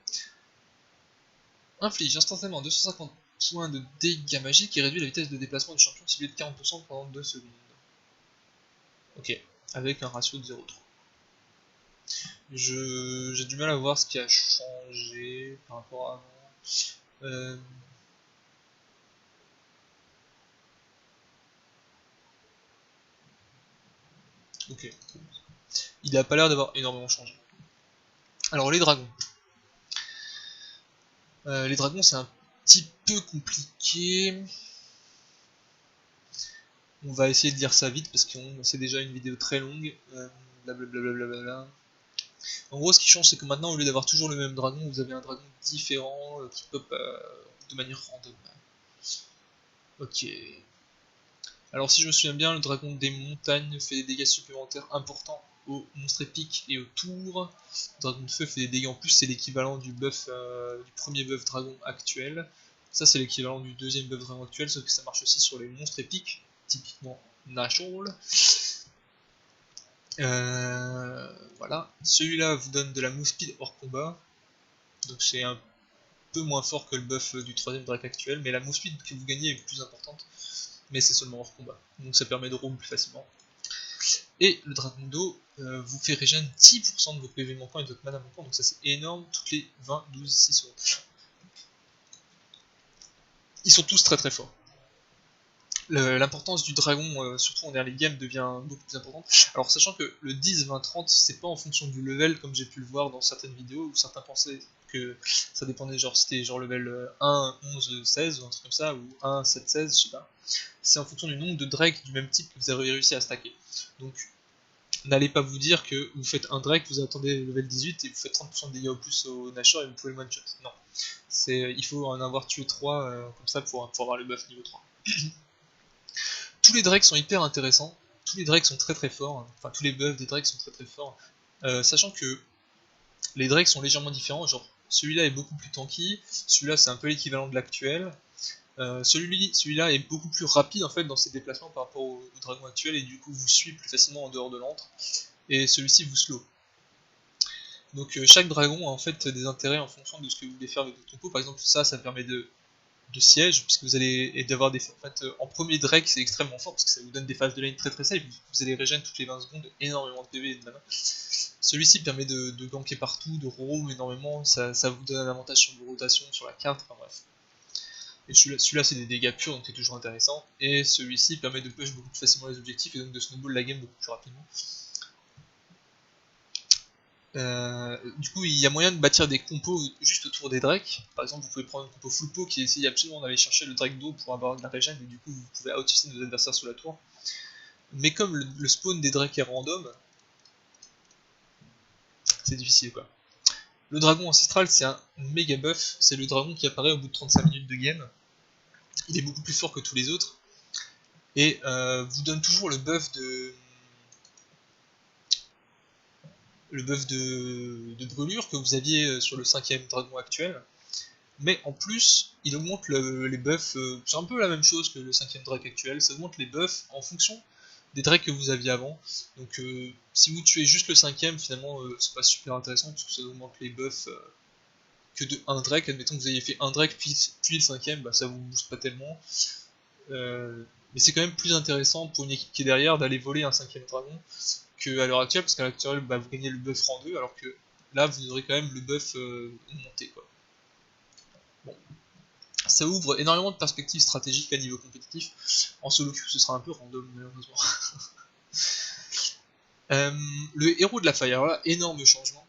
Inflige instantanément 250 points de dégâts magiques et réduit la vitesse de déplacement du champion ciblé de 40% pendant 2 secondes. Ok, avec un ratio de 0,3. J'ai du mal à voir ce qui a changé par rapport à avant. Ok. Il a pas l'air d'avoir énormément changé. Alors les dragons. Les dragons c'est un petit peu compliqué. On va essayer de dire ça vite parce que c'est déjà une vidéo très longue. Blablabla. En gros, ce qui change, c'est que maintenant, au lieu d'avoir toujours le même dragon, vous avez un dragon différent qui pop de manière random. Ok. Alors, si je me souviens bien, le dragon des montagnes fait des dégâts supplémentaires importants aux monstres épiques et aux tours. Le dragon de feu fait des dégâts en plus, c'est l'équivalent du buff du premier buff dragon actuel. Ça, c'est l'équivalent du deuxième buff dragon actuel, sauf que ça marche aussi sur les monstres épiques, typiquement Nashorl. Voilà. Celui-là vous donne de la move speed hors combat, donc c'est un peu moins fort que le buff du troisième Drake actuel, mais la move speed que vous gagnez est plus importante, mais c'est seulement hors combat, donc ça permet de roam plus facilement. Et le dragon d'eau vous fait régénérer 10% de vos PV manquants et de votre mana manquant, donc ça c'est énorme, toutes les 20, 12, 6 secondes. Ils sont tous très très forts. L'importance du dragon, surtout en early game, devient beaucoup plus importante. Alors sachant que le 10, 20, 30, c'est pas en fonction du level, comme j'ai pu le voir dans certaines vidéos, où certains pensaient que ça dépendait, genre c'était genre level 1, 11, 16, ou un truc comme ça, ou 1, 7, 16, je sais pas. C'est en fonction du nombre de Drake du même type que vous avez réussi à stacker. Donc n'allez pas vous dire que vous faites un Drake, vous attendez level 18 et vous faites 30% de dégâts au plus au Nashor et vous pouvez le one shot. Non. Il faut en avoir tué 3 comme ça pour avoir le buff niveau 3. Tous les Drakes sont hyper intéressants, tous les Drakes sont très très forts, enfin tous les buffs des Drakes sont très très forts, sachant que les Drakes sont légèrement différents, genre celui-là est beaucoup plus tanky, celui-là c'est un peu l'équivalent de l'actuel, celui-là est beaucoup plus rapide en fait dans ses déplacements par rapport au dragon actuel et du coup vous suit plus facilement en dehors de l'antre, et celui-ci vous slow. Donc chaque dragon a en fait des intérêts en fonction de ce que vous voulez faire avec votre compo. Par exemple ça permet de siège, puisque vous allez d'avoir des. En fait, en premier Drake, c'est extrêmement fort parce que ça vous donne des phases de lane très très safe. Vous allez régénérer toutes les 20 secondes énormément de PV et de mana. Celui-ci permet de ganker partout, de roam énormément. Ça vous donne un avantage sur vos rotations, sur la carte, enfin bref. Et celui-là, c'est des dégâts purs, donc c'est toujours intéressant. Et celui-ci permet de push beaucoup plus facilement les objectifs et donc de snowball la game beaucoup plus rapidement. Du coup, il y a moyen de bâtir des compos juste autour des Drakes. Par exemple, vous pouvez prendre une compo full pot qui essaye absolument d'aller chercher le Drake d'eau pour avoir de la régène, et du coup, vous pouvez outsuster vos adversaires sous la tour. Mais comme le spawn des Drakes est random, c'est difficile quoi. Le dragon ancestral, c'est un méga buff. C'est le dragon qui apparaît au bout de 35 minutes de game. Il est beaucoup plus fort que tous les autres. Et vous donne toujours le buff de. de brûlure que vous aviez sur le 5ème dragon actuel. Mais en plus, il augmente les buffs, c'est un peu la même chose que le 5ème Drake actuel, ça augmente les buffs en fonction des Drakes que vous aviez avant. Donc si vous tuez juste le 5ème, finalement c'est pas super intéressant parce que ça augmente les buffs que de un Drake. Admettons que vous ayez fait un Drake puis le 5ème, bah, ça vous booste pas tellement. Mais c'est quand même plus intéressant pour une équipe qui est derrière d'aller voler un 5ème dragon qu'à l'heure actuelle, parce qu'à l'heure actuelle bah, vous gagnez le buff rang 2 alors que là vous aurez quand même le buff monté quoi. Bon. Ça ouvre énormément de perspectives stratégiques à niveau compétitif. En solo queue, ce sera un peu random, malheureusement. Le héros de la faille, alors là, énorme changement.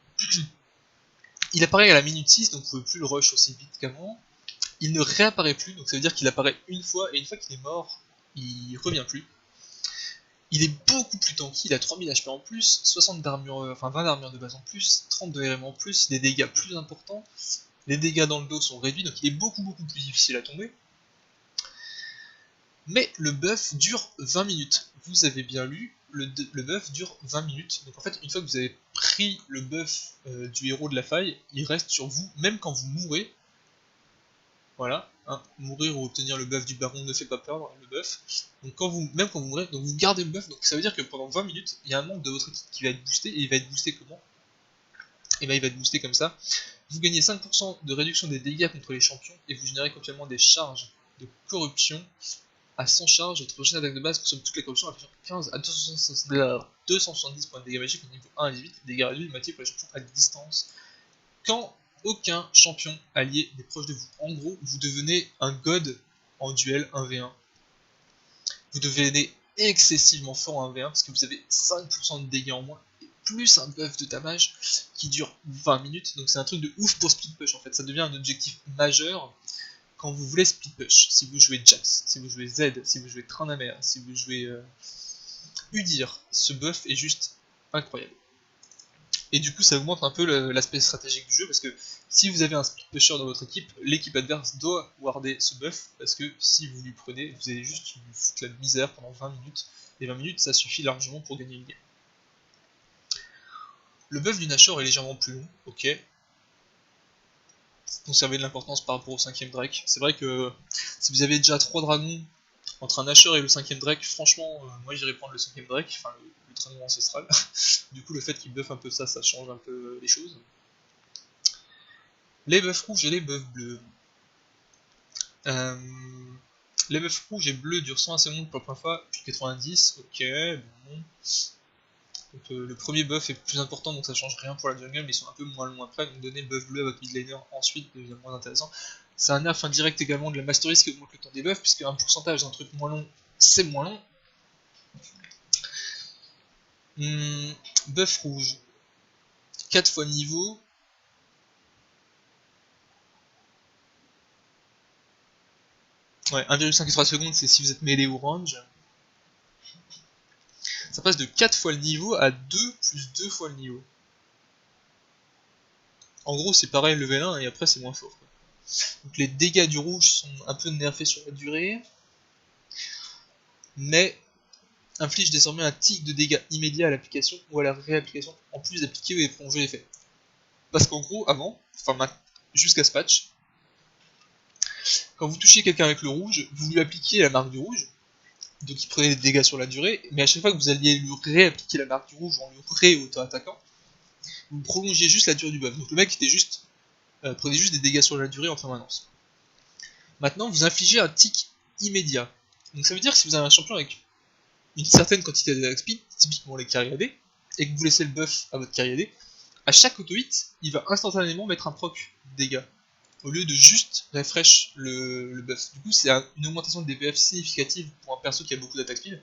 Il apparaît à la minute 6, donc vous ne pouvez plus le rush aussi vite qu'avant. Il ne réapparaît plus, donc ça veut dire qu'il apparaît une fois, et une fois qu'il est mort, il revient plus. Il est beaucoup plus tanky, il a 3000 HP en plus, 60 d'armure, enfin 20 d'armure de base en plus, 30 de RM en plus, des dégâts plus importants. Les dégâts dans le dos sont réduits, donc il est beaucoup plus difficile à tomber. Mais le buff dure 20 minutes. Vous avez bien lu, le buff dure 20 minutes. Donc en fait, une fois que vous avez pris le buff du héros de la faille, il reste sur vous, même quand vous mourrez. Voilà, hein, mourir ou obtenir le buff du baron ne fait pas perdre le buff. Donc même quand vous mourrez, donc vous gardez le buff, donc ça veut dire que pendant 20 minutes, il y a un membre de votre équipe qui va être boosté, et il va être boosté comment? Et bien il va être boosté comme ça. Vous gagnez 5% de réduction des dégâts contre les champions, et vous générez continuellement des charges de corruption. À 100 charges, votre prochaine attaque de base consomme toutes les corruptions à 15 à 270 points de dégâts magiques au niveau 1 à 18, dégâts réduits de moitié pour les champions à distance. Quand aucun champion allié n'est proche de vous. En gros, vous devenez un god en duel 1v1. Vous devenez excessivement fort en 1v1 parce que vous avez 5% de dégâts en moins, et plus un buff de damage qui dure 20 minutes. Donc c'est un truc de ouf pour split push en fait. Ça devient un objectif majeur quand vous voulez split push, si vous jouez Jax, si vous jouez Z, si vous jouez Tranamer, si vous jouez Udyr, ce buff est juste incroyable. Et du coup ça augmente un peu l'aspect stratégique du jeu, parce que si vous avez un split pusher dans votre équipe, l'équipe adverse doit warder ce buff, parce que si vous lui prenez, vous allez juste lui foutre la misère pendant 20 minutes, et 20 minutes ça suffit largement pour gagner une game. Le buff du Nashor est légèrement plus long, ok. Conserver de l'importance par rapport au 5ème Drake. C'est vrai que si vous avez déjà 3 dragons, entre un Nashor et le 5ème Drake, franchement, moi j'irais prendre le 5ème Drake, enfin le dragon ancestral. Du coup le fait qu'il buff un peu ça, ça change un peu les choses. Les buffs rouges et les buffs bleus. Les buffs rouges et bleus durent 120 secondes pour la première fois, puis 90, ok, bon. Donc, le premier buff est plus important, donc ça change rien pour la jungle, mais ils sont un peu moins longs après, donc donner le buff bleu à votre mid laner ensuite devient moins intéressant. C'est un nerf indirect également de la mastery qui augmente le temps des buffs, puisque un pourcentage d'un truc moins long, c'est moins long. Buff rouge. 4 fois le niveau. Ouais, 1,53 secondes, c'est si vous êtes mêlé ou range. Ça passe de 4 fois le niveau à 2 plus 2 fois le niveau. En gros, c'est pareil level 1 et après c'est moins fort, quoi. Donc les dégâts du rouge sont un peu nerfés sur la durée, mais inflige désormais un tic de dégâts immédiats à l'application ou à la réapplication, en plus d'appliquer et prolonger l'effet. Parce qu'en gros, avant, enfin jusqu'à ce patch, quand vous touchiez quelqu'un avec le rouge, vous lui appliquiez la marque du rouge, donc il prenait des dégâts sur la durée, mais à chaque fois que vous alliez lui réappliquer la marque du rouge en lui ré-auto-attaquant, vous prolongiez juste la durée du buff. Donc le mec prenait juste des dégâts sur la durée en permanence. Maintenant, vous infligez un tic immédiat. Donc ça veut dire que si vous avez un champion avec une certaine quantité d'attaque speed, typiquement les carry AD, et que vous laissez le buff à votre carry AD, à chaque auto-hit, il va instantanément mettre un proc dégâts, au lieu de juste refresh le buff. Du coup, c'est une augmentation de DPF significative pour un perso qui a beaucoup d'attaque speed.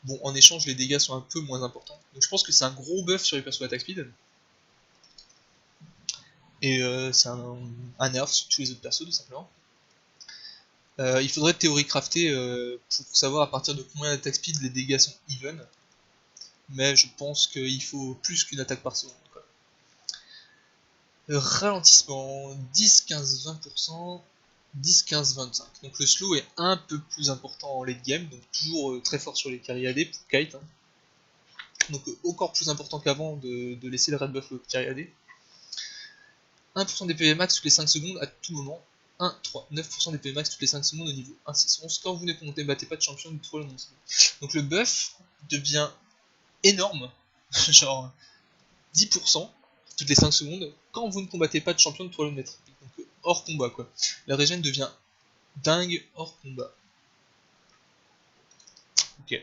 Bon, en échange, les dégâts sont un peu moins importants. Donc je pense que c'est un gros buff sur les persos d'attaque speed. Et c'est un nerf sur tous les autres persos, tout simplement. Il faudrait théorie crafter pour savoir à partir de combien d'attaque speed les dégâts sont even. Mais je pense qu'il faut plus qu'une attaque par seconde, quoi. Ralentissement 10, 15, 20%, 10, 15, 25. Donc le slow est un peu plus important en late game, donc toujours très fort sur les carry AD pour kite. Hein. Donc encore plus important qu'avant de laisser le red buff au carry AD. 1% des PV max toutes les 5 secondes à tout moment. 1, 3, 9% des PV max toutes les 5 secondes au niveau 1, 6, 11. Quand vous ne combattez pas de champion, du troll monstre. Donc le buff devient énorme, genre 10% toutes les 5 secondes, quand vous ne combattez pas de champion de troll maître. Donc hors combat quoi. La régène devient dingue hors combat. Ok.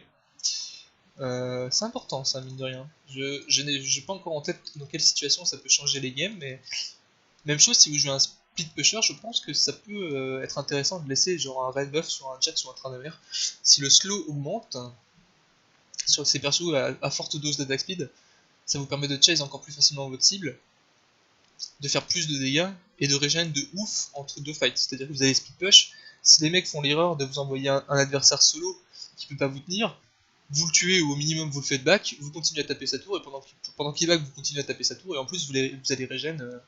C'est important ça, mine de rien. Je n'ai pas encore en tête dans quelle situation ça peut changer les games, mais même chose si vous jouez un split pusher, je pense que ça peut être intéressant de laisser genre un red buff sur un jet ou un Tryndamere. Si le slow augmente sur ces persos à forte dose d'attack speed, ça vous permet de chase encore plus facilement votre cible, de faire plus de dégâts et de régène de ouf entre deux fights. C'est-à-dire que vous allez split push, si les mecs font l'erreur de vous envoyer un adversaire solo qui peut pas vous tenir, vous le tuez ou au minimum vous le faites back, vous continuez à taper sa tour et pendant qu'il back vous continuez à taper sa tour et en plus vous allez régène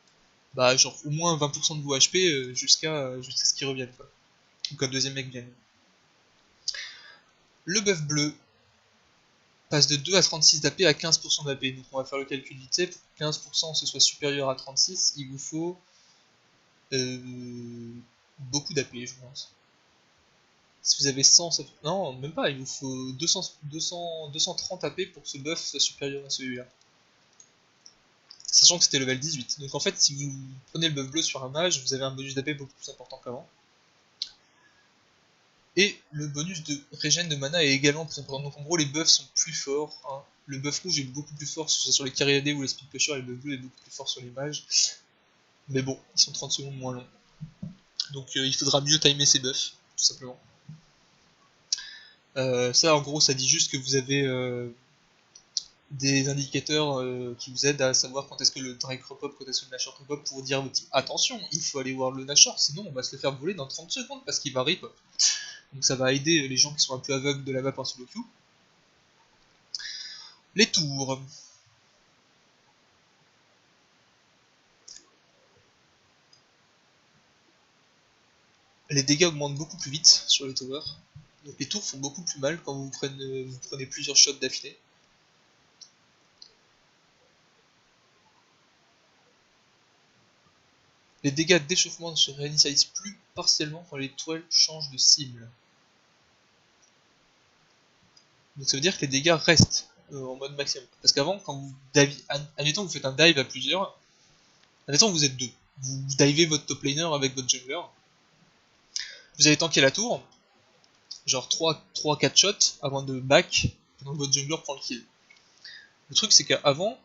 genre au moins 20% de vos HP jusqu'à ce qu'ils reviennent quoi. Ou qu'un deuxième mec vienne. Le buff bleu passe de 2 à 36 d'AP à 15% d'AP. Donc on va faire le calcul vite fait. Pour que 15% ce soit supérieur à 36, il vous faut beaucoup d'AP je pense. Si vous avez 100, ça fait... non même pas, il vous faut 230 AP pour que ce buff soit supérieur à celui-là. Sachant que c'était level 18. Donc en fait si vous prenez le buff bleu sur un mage, vous avez un bonus d'AP beaucoup plus important qu'avant. Et le bonus de régène de mana est également plus important. Donc en gros les buffs sont plus forts. Hein. Le buff rouge est beaucoup plus fort, que ce soit sur les carry AD ou les speed pushers, et le buff bleu est beaucoup plus fort sur les mages. Mais bon, ils sont 30 secondes moins longs. Donc il faudra mieux timer ces buffs, tout simplement. Ça en gros ça dit juste que vous avez des indicateurs qui vous aident à savoir quand est-ce que le Drake repop, quand est-ce que le Nashor repop, pour dire au type attention, il faut aller voir le Nashor, sinon on va se le faire voler dans 30 secondes parce qu'il va repop. Donc ça va aider les gens qui sont un peu aveugles de la map en solo queue. Les tours. les dégâts augmentent beaucoup plus vite sur les towers. Donc les tours font beaucoup plus mal quand vous prenez plusieurs shots d'affilée. Les dégâts d'échauffement ne se réinitialisent plus partiellement quand les toiles changent de cible. Donc ça veut dire que les dégâts restent en mode maximum. Parce qu'avant, quand vous admettons que vous faites un dive à plusieurs, admettons que vous êtes deux. Vous divez votre top laner avec votre jungler. Vous allez tanker la tour, genre 3-4 shots avant de back, pendant que votre jungler prend le kill. Le truc c'est qu'avant,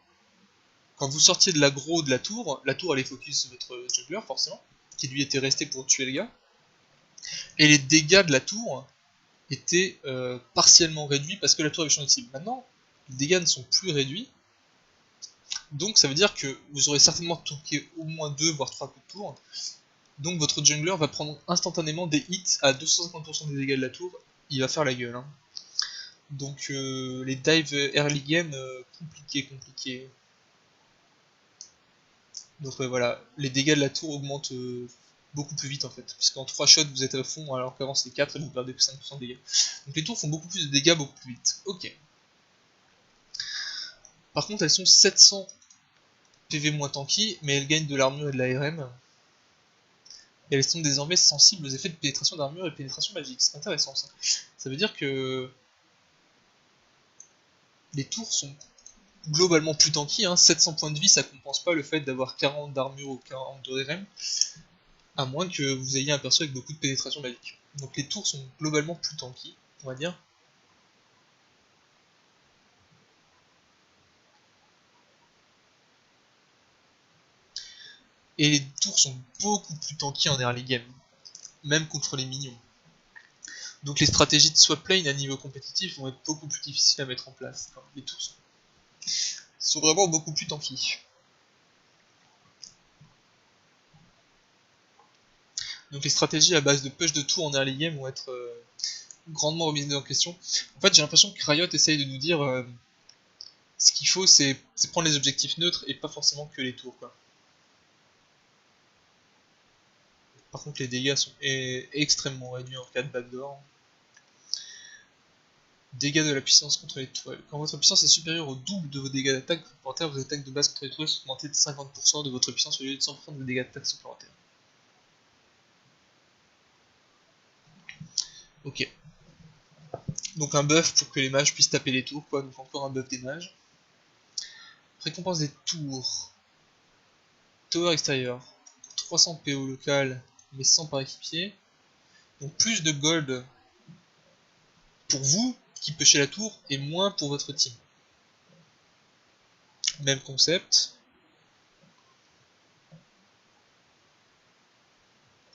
quand vous sortiez de l'aggro de la tour allait focus votre jungler forcément, qui lui était resté pour tuer le gars, et les dégâts de la tour étaient partiellement réduits parce que la tour avait changé de cible. Maintenant, les dégâts ne sont plus réduits, donc ça veut dire que vous aurez certainement tanké au moins 2 voire 3 coups de tour, donc votre jungler va prendre instantanément des hits à 250% des dégâts de la tour, il va faire la gueule. Hein. Donc les dives early game, compliqué. Donc voilà, les dégâts de la tour augmentent beaucoup plus vite en fait, puisqu'en 3 shots vous êtes à fond alors qu'avant c'était 4 et vous perdez plus 5% de dégâts. Donc les tours font beaucoup plus de dégâts beaucoup plus vite. Ok. Par contre elles sont 700 PV moins tanky, mais elles gagnent de l'armure et de l'ARM. Et elles sont désormais sensibles aux effets de pénétration d'armure et de pénétration magique. C'est intéressant ça. Ça veut dire que les tours sont globalement plus tanky, hein. 700 points de vie ça compense pas le fait d'avoir 40 d'armure ou 40 de RM, à moins que vous ayez un perso avec beaucoup de pénétration magique. Donc les tours sont globalement plus tanky, on va dire. Et les tours sont beaucoup plus tanky en early game, même contre les minions. Donc les stratégies de swap lane à niveau compétitif vont être beaucoup plus difficiles à mettre en place. Enfin, les tours sont vraiment beaucoup plus tanky. Donc les stratégies à base de push de tour en early game vont être grandement remises en question. En fait j'ai l'impression que Riot essaye de nous dire ce qu'il faut c'est prendre les objectifs neutres et pas forcément que les tours quoi. Par contre les dégâts sont extrêmement réduits en cas de backdoor. Dégâts de la puissance contre les toiles. Quand votre puissance est supérieure au double de vos dégâts d'attaque supplémentaires, vos attaques de base contre les toiles sont augmentées de 50% de votre puissance au lieu de 100% de vos dégâts d'attaque supplémentaires. Ok. Donc un buff pour que les mages puissent taper les tours, quoi. Donc encore un buff des mages. Récompense des tours. Tower extérieur. 300 PO local, mais 100 par équipier. Donc plus de gold pour vous qui pêchez la tour et moins pour votre team. Même concept.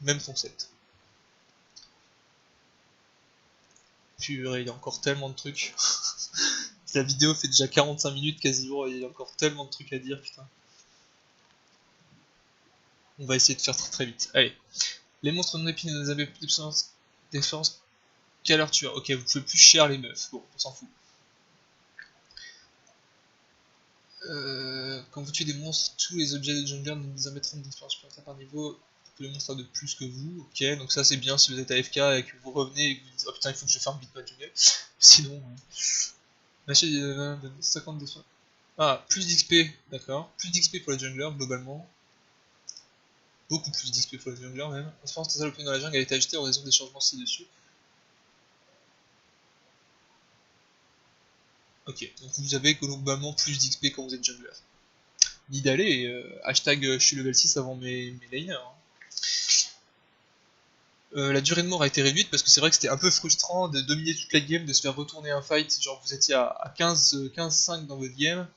Même concept. Purée, il y a encore tellement de trucs. La vidéo fait déjà 45 minutes quasiment et il y a encore tellement de trucs à dire, putain. On va essayer de faire très vite. Allez. Les monstres non épineux ne avez plus d'expérience qu'à leur tueur. Ok, vous pouvez plus cher les meufs. Bon, on s'en fout. Quand vous tuez des monstres, tous les objets de jungler ne vous émettront d'expérience supplémentaire par niveau que le monstre a de plus que vous. Ok, donc ça c'est bien si vous êtes AFK et que vous revenez et que vous dites oh putain il faut que je ferme vite ma jungle. Sinon, lâchez 50 d'expérience. Ah, plus d'XP, d'accord. Plus d'XP pour les junglers globalement. Beaucoup plus d'XP pour les junglers même. L'expérience totale obtenue dans la jungle a été ajoutée en raison des changements ci-dessus. Ok, donc vous avez globalement plus d'XP quand vous êtes jungler. Ni d'aller, hashtag je suis level 6 avant mes laners. Hein. La durée de mort a été réduite parce que c'est vrai que c'était un peu frustrant de dominer toute la game, de se faire retourner un fight, genre vous étiez à 15-5 dans votre game,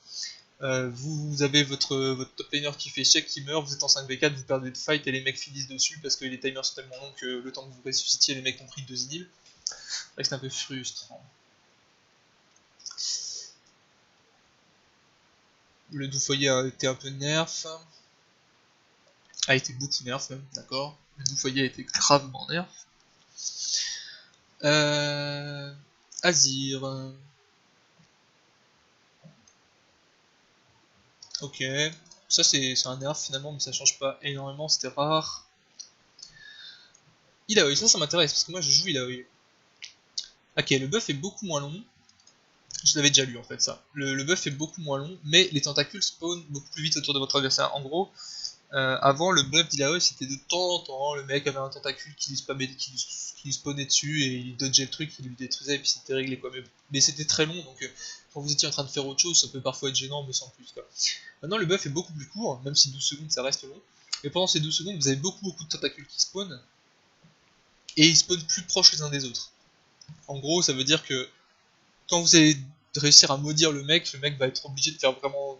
vous avez votre top laner qui fait check, qui meurt, vous êtes en 5v4, vous perdez le fight et les mecs finissent dessus parce que les timers sont tellement longs que le temps que vous ressuscitiez, les mecs ont pris 2 inhibs. C'est vrai que c'est un peu frustrant. Le Doufoyer a été un peu nerf, a été beaucoup nerf même, d'accord. Le Doufoyer a été gravement nerf. Azir. Ok. Ça c'est un nerf finalement, mais ça change pas énormément, c'était rare. Ilaoi, ça m'intéresse parce que moi je joue Ilaoi. Ok, le buff est beaucoup moins long. Je l'avais déjà lu en fait ça. Le buff est beaucoup moins long, mais les tentacules spawnent beaucoup plus vite autour de votre adversaire. En gros, avant le buff d'Ilaoi c'était de temps en temps, le mec avait un tentacule qui lui spawnait dessus et il dodgeait le truc, il lui détruisait et puis c'était réglé quoi. Mais c'était très long donc quand vous étiez en train de faire autre chose ça peut parfois être gênant mais sans plus quoi. Maintenant le buff est beaucoup plus court, même si 12 secondes ça reste long. Et pendant ces 12 secondes vous avez beaucoup de tentacules qui spawnent et ils spawnent plus proches les uns des autres. En gros ça veut dire que quand vous allez réussir à maudire le mec va être obligé de faire vraiment.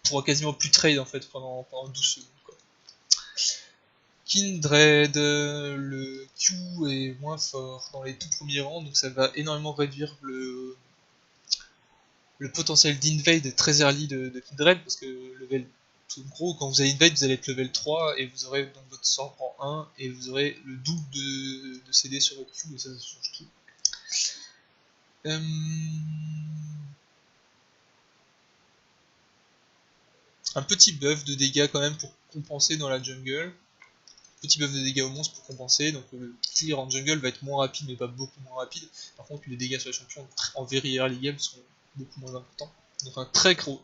Vous pourrez quasiment plus trade en fait pendant 12 secondes. Quoi. Kindred, le Q est moins fort dans les tout premiers rangs, donc ça va énormément réduire le potentiel d'invade très early de Kindred, parce que level. En gros, quand vous allez invade, vous allez être level 3 et vous aurez donc votre sort en 1 et vous aurez le double de CD sur votre Q et ça change tout. Un petit buff de dégâts quand même pour compenser dans la jungle. Petit buff de dégâts aux monstres pour compenser. Donc le clear en jungle va être moins rapide mais pas beaucoup moins rapide. Par contre les dégâts sur les champions en very early game sont beaucoup moins importants. Donc un très gros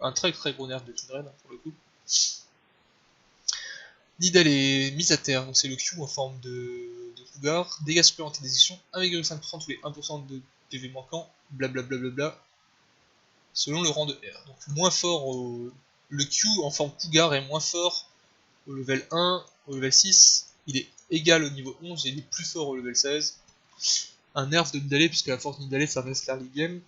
nerf de Kindred pour le coup. Nidal est mise à terre, donc c'est le Q en forme de cougar. Dégâts supplémentaires d'exécution, 1,5% tous les 1% de PV manquant, blablabla. Selon le rang de R. Donc moins fort le Q en forme cougar est moins fort au level 1, au level 6, il est égal au niveau 11 et il est plus fort au level 16. Un nerf de Nidale, puisque la force de Nidale ça reste l'early game.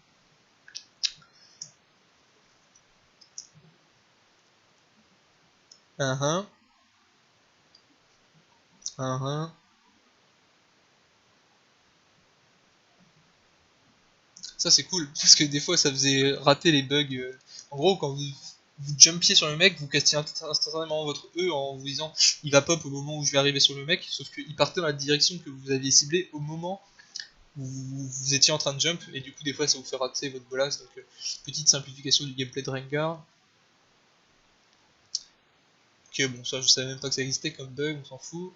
Ça c'est cool, parce que des fois ça faisait rater les bugs. En gros, quand vous jumpiez sur le mec, vous castiez instantanément votre E en vous disant il va pop au moment où je vais arriver sur le mec, sauf qu'il partait dans la direction que vous aviez ciblée au moment où vous étiez en train de jump, et du coup des fois ça vous fait rater votre bolas, donc petite simplification du gameplay de Rengar. Ok, bon, ça je savais même pas que ça existait comme bug, on s'en fout.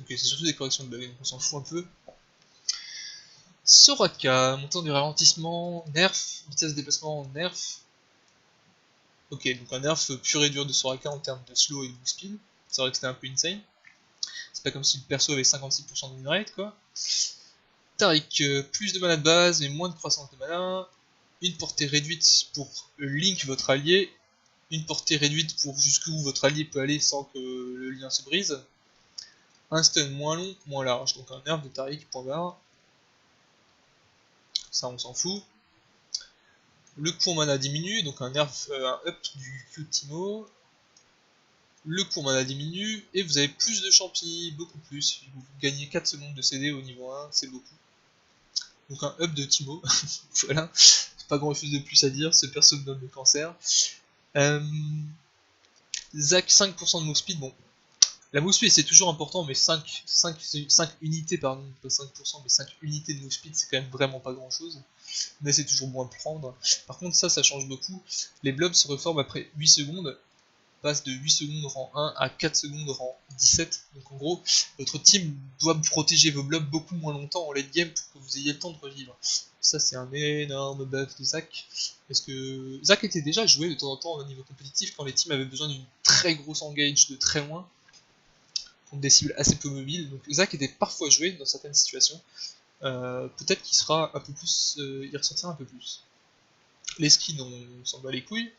Ok, c'est surtout des corrections de bugs, donc on s'en fout un peu. Soraka, montant du ralentissement, nerf, vitesse de déplacement, nerf. Ok, donc un nerf pur et dur de Soraka en termes de slow et de move speed. C'est vrai que c'était un peu insane. C'est pas comme si le perso avait 56% de win quoi. Taric, plus de mana de base et moins de croissance de mana. Une portée réduite pour Link, votre allié. Une portée réduite pour jusqu'où votre allié peut aller sans que le lien se brise. Un stun moins long, moins large. Donc un nerf de Taric, point barre. Ça on s'en fout. Le coût en mana diminue, donc un nerf, un up du Q de Timo. Le coût en mana diminue, et vous avez plus de champis, beaucoup plus. Vous gagnez 4 secondes de CD au niveau 1, c'est beaucoup. Donc un up de Timo, voilà. Pas grand chose de plus à dire, ce perso me donne le cancer. Zac, 5% de move speed, bon. La move speed c'est toujours important, mais 5 unités, pardon, pas 5%, mais 5 unités de move speed c'est quand même vraiment pas grand chose. Mais c'est toujours bon à prendre. Par contre ça change beaucoup. Les blobs se reforment après 8 secondes, passe de 8 secondes rang 1 à 4 secondes rang 17. Donc en gros, votre team doit protéger vos blobs beaucoup moins longtemps en late game pour que vous ayez le temps de revivre. Ça c'est un énorme buff de Zac. Parce que Zac était déjà joué de temps en temps au niveau compétitif quand les teams avaient besoin d'une très grosse engage de très loin contre des cibles assez peu mobiles. Donc Zac était parfois joué dans certaines situations. Peut-être qu'il sera un peu plus. Il ressortira un peu plus. Les skins, on s'en bat les couilles.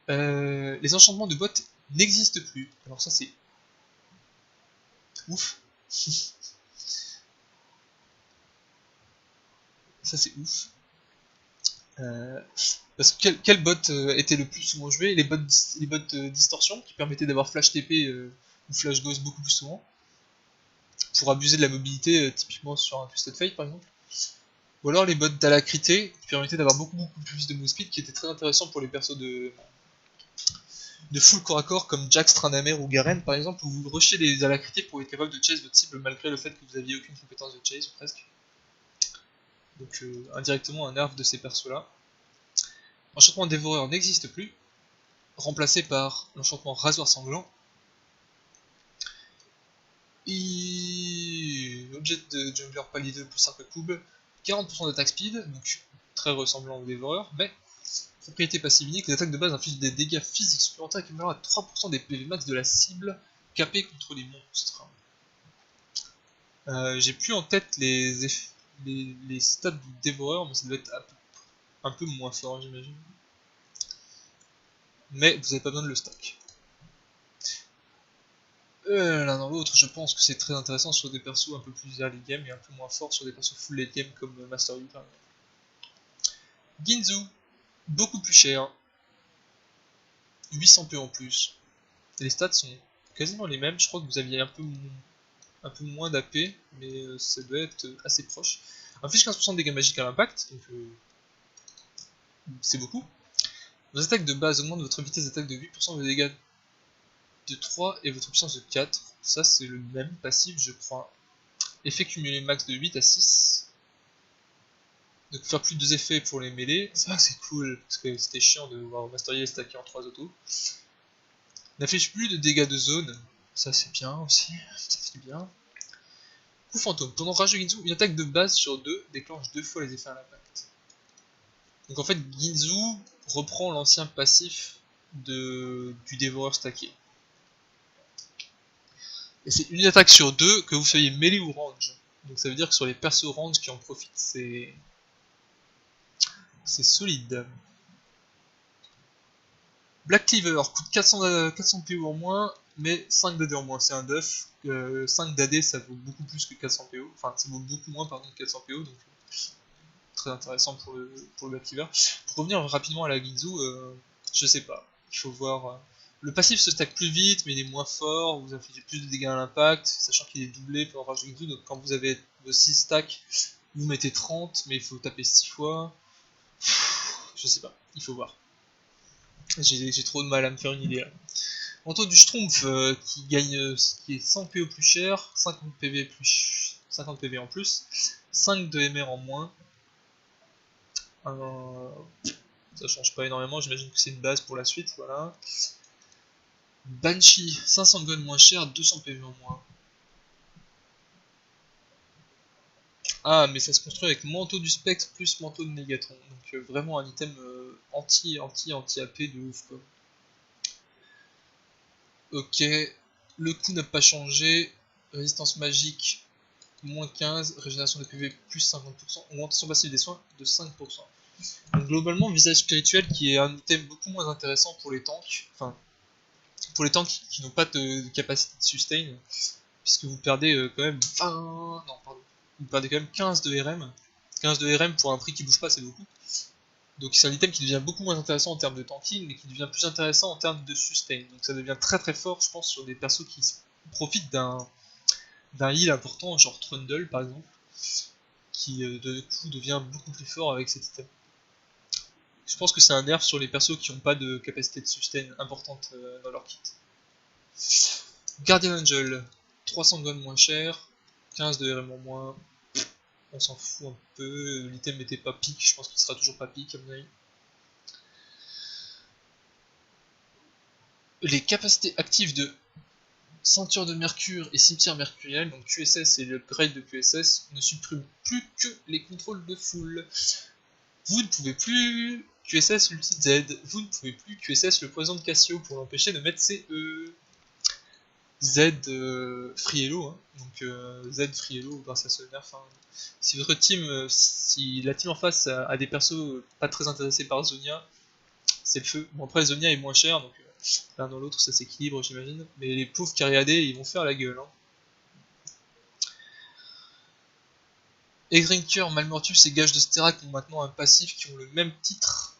Les enchantements de bots n'existent plus. Alors ça c'est ouf. Ça c'est ouf. Parce que quel bot était le plus souvent joué? Les bots distorsion qui permettaient d'avoir flash TP ou flash ghost beaucoup plus souvent. Pour abuser de la mobilité, typiquement sur un Twisted Fate par exemple. Ou alors les bots d'alacrité qui permettaient d'avoir beaucoup plus de move speed, qui était très intéressant pour les persos de full corps à corps comme Jax, Tranamer ou Garen par exemple, où vous rushez les alacrités pour être capable de chase votre cible malgré le fait que vous aviez aucune compétence de chase ou presque. Donc indirectement un nerf de ces persos là. L'enchantement dévoreur n'existe plus, remplacé par l'enchantement rasoir sanglant. Objet de Jungler palier 2 plus un peu cube, 40% d'attaque speed, donc très ressemblant au dévoreur, mais propriété passive unique, les attaques de base infligent des dégâts physiques supplémentaires équivalents à 3% des PV max de la cible capée contre les monstres. J'ai plus en tête les stats du dévoreur, mais ça doit être un peu moins fort, j'imagine. Mais vous n'avez pas besoin de le stack. L'un dans l'autre, je pense que c'est très intéressant sur des persos un peu plus early game et un peu moins fort sur des persos full late game comme Master Yi par exemple. Ginzu, beaucoup plus cher, 800 PO en plus. Et les stats sont quasiment les mêmes, je crois que vous aviez un peu moins d'AP, mais ça doit être assez proche. Inflige 15% de dégâts magiques à l'impact, donc c'est beaucoup. Vos attaques de base augmentent votre vitesse d'attaque de 8%, vos dégâts de 3 et votre puissance de 4. Ça c'est le même passif je crois. Effet cumulé max de 8 à 6. Donc faire plus de 2 effets pour les mêlées, ça c'est cool, parce que c'était chiant de voir Master Yi stacker en 3 autos. N'affiche plus de dégâts de zone, ça c'est bien aussi, ça fait bien. Coup fantôme, pendant Rage de Ginzu, une attaque de base sur 2 déclenche 2 fois les effets à l'impact. Donc en fait Ginzu reprend l'ancien passif du dévoreur stacké. Et c'est une attaque sur 2 que vous soyez mêlée ou range. Donc ça veut dire que sur les persos range qui en profitent, c'est solide. Black Cleaver coûte 400 PO en moins, mais 5 d'AD en moins, c'est un duff. 5 d'AD ça vaut beaucoup plus que 400 PO, enfin ça vaut beaucoup moins pardon que 400 PO, donc très intéressant pour le Black Cleaver. Pour revenir rapidement à la Ginzu, je sais pas, il faut voir. Le passif se stack plus vite, mais il est moins fort, vous infligez plus de dégâts à l'impact, sachant qu'il est doublé pour Rage Ginzu, donc quand vous avez vos 6 stacks, vous mettez 30, mais il faut taper 6 fois. Je sais pas, il faut voir. J'ai trop de mal à me faire une idée là. Manteau du Schtroumpf qui gagne qui est 100 PO plus cher, 50 PV plus 50 PV en plus, 5 de MR en moins. Ça change pas énormément, j'imagine que c'est une base pour la suite, voilà. Banshee, 500 gold moins cher, 200 PV en moins. Ah, mais ça se construit avec manteau du spectre plus manteau de Négatron, donc vraiment un item anti-AP de ouf quoi. Ok, le coup n'a pas changé, résistance magique moins 15, régénération de PV plus 50%, augmentation passive des soins de 5%. Donc globalement, visage spirituel qui est un item beaucoup moins intéressant pour les tanks, enfin pour les tanks qui n'ont pas de capacité de sustain, puisque vous perdez quand même 20... non pardon, vous perdez quand même 15 de RM. 15 de RM pour un prix qui bouge pas, c'est beaucoup. Donc c'est un item qui devient beaucoup moins intéressant en termes de tanking, mais qui devient plus intéressant en termes de sustain. Donc ça devient très très fort, je pense, sur des persos qui profitent d'un heal important, genre Trundle par exemple, qui de coup devient beaucoup plus fort avec cet item. Je pense que c'est un nerf sur les persos qui n'ont pas de capacité de sustain importante dans leur kit. Guardian Angel, 300 gold moins cher, 15 de RM en moins, on s'en fout un peu, l'item n'était pas pique, je pense qu'il sera toujours pas pique à mon avis. Les capacités actives de Ceinture de Mercure et Cimetière Mercuriel, donc QSS et l'upgrade de QSS, ne suppriment plus que les contrôles de foule. Vous ne pouvez plus QSS l'ulti Z, vous ne pouvez plus QSS le poison de Cassio pour l'empêcher de mettre ses E. Z Free Hello, hein. Donc Z Free Hello grâce à ce nerf. Hein. Si votre team, si la team en face a des persos pas très intéressés par Zonia, c'est le feu. Bon après Zonia est moins cher, donc l'un dans l'autre ça s'équilibre j'imagine. Mais les pauvres carry AD ils vont faire la gueule. Hein. Egrinker, Malmortus et Gage de Sterak ont maintenant un passif qui ont le même titre.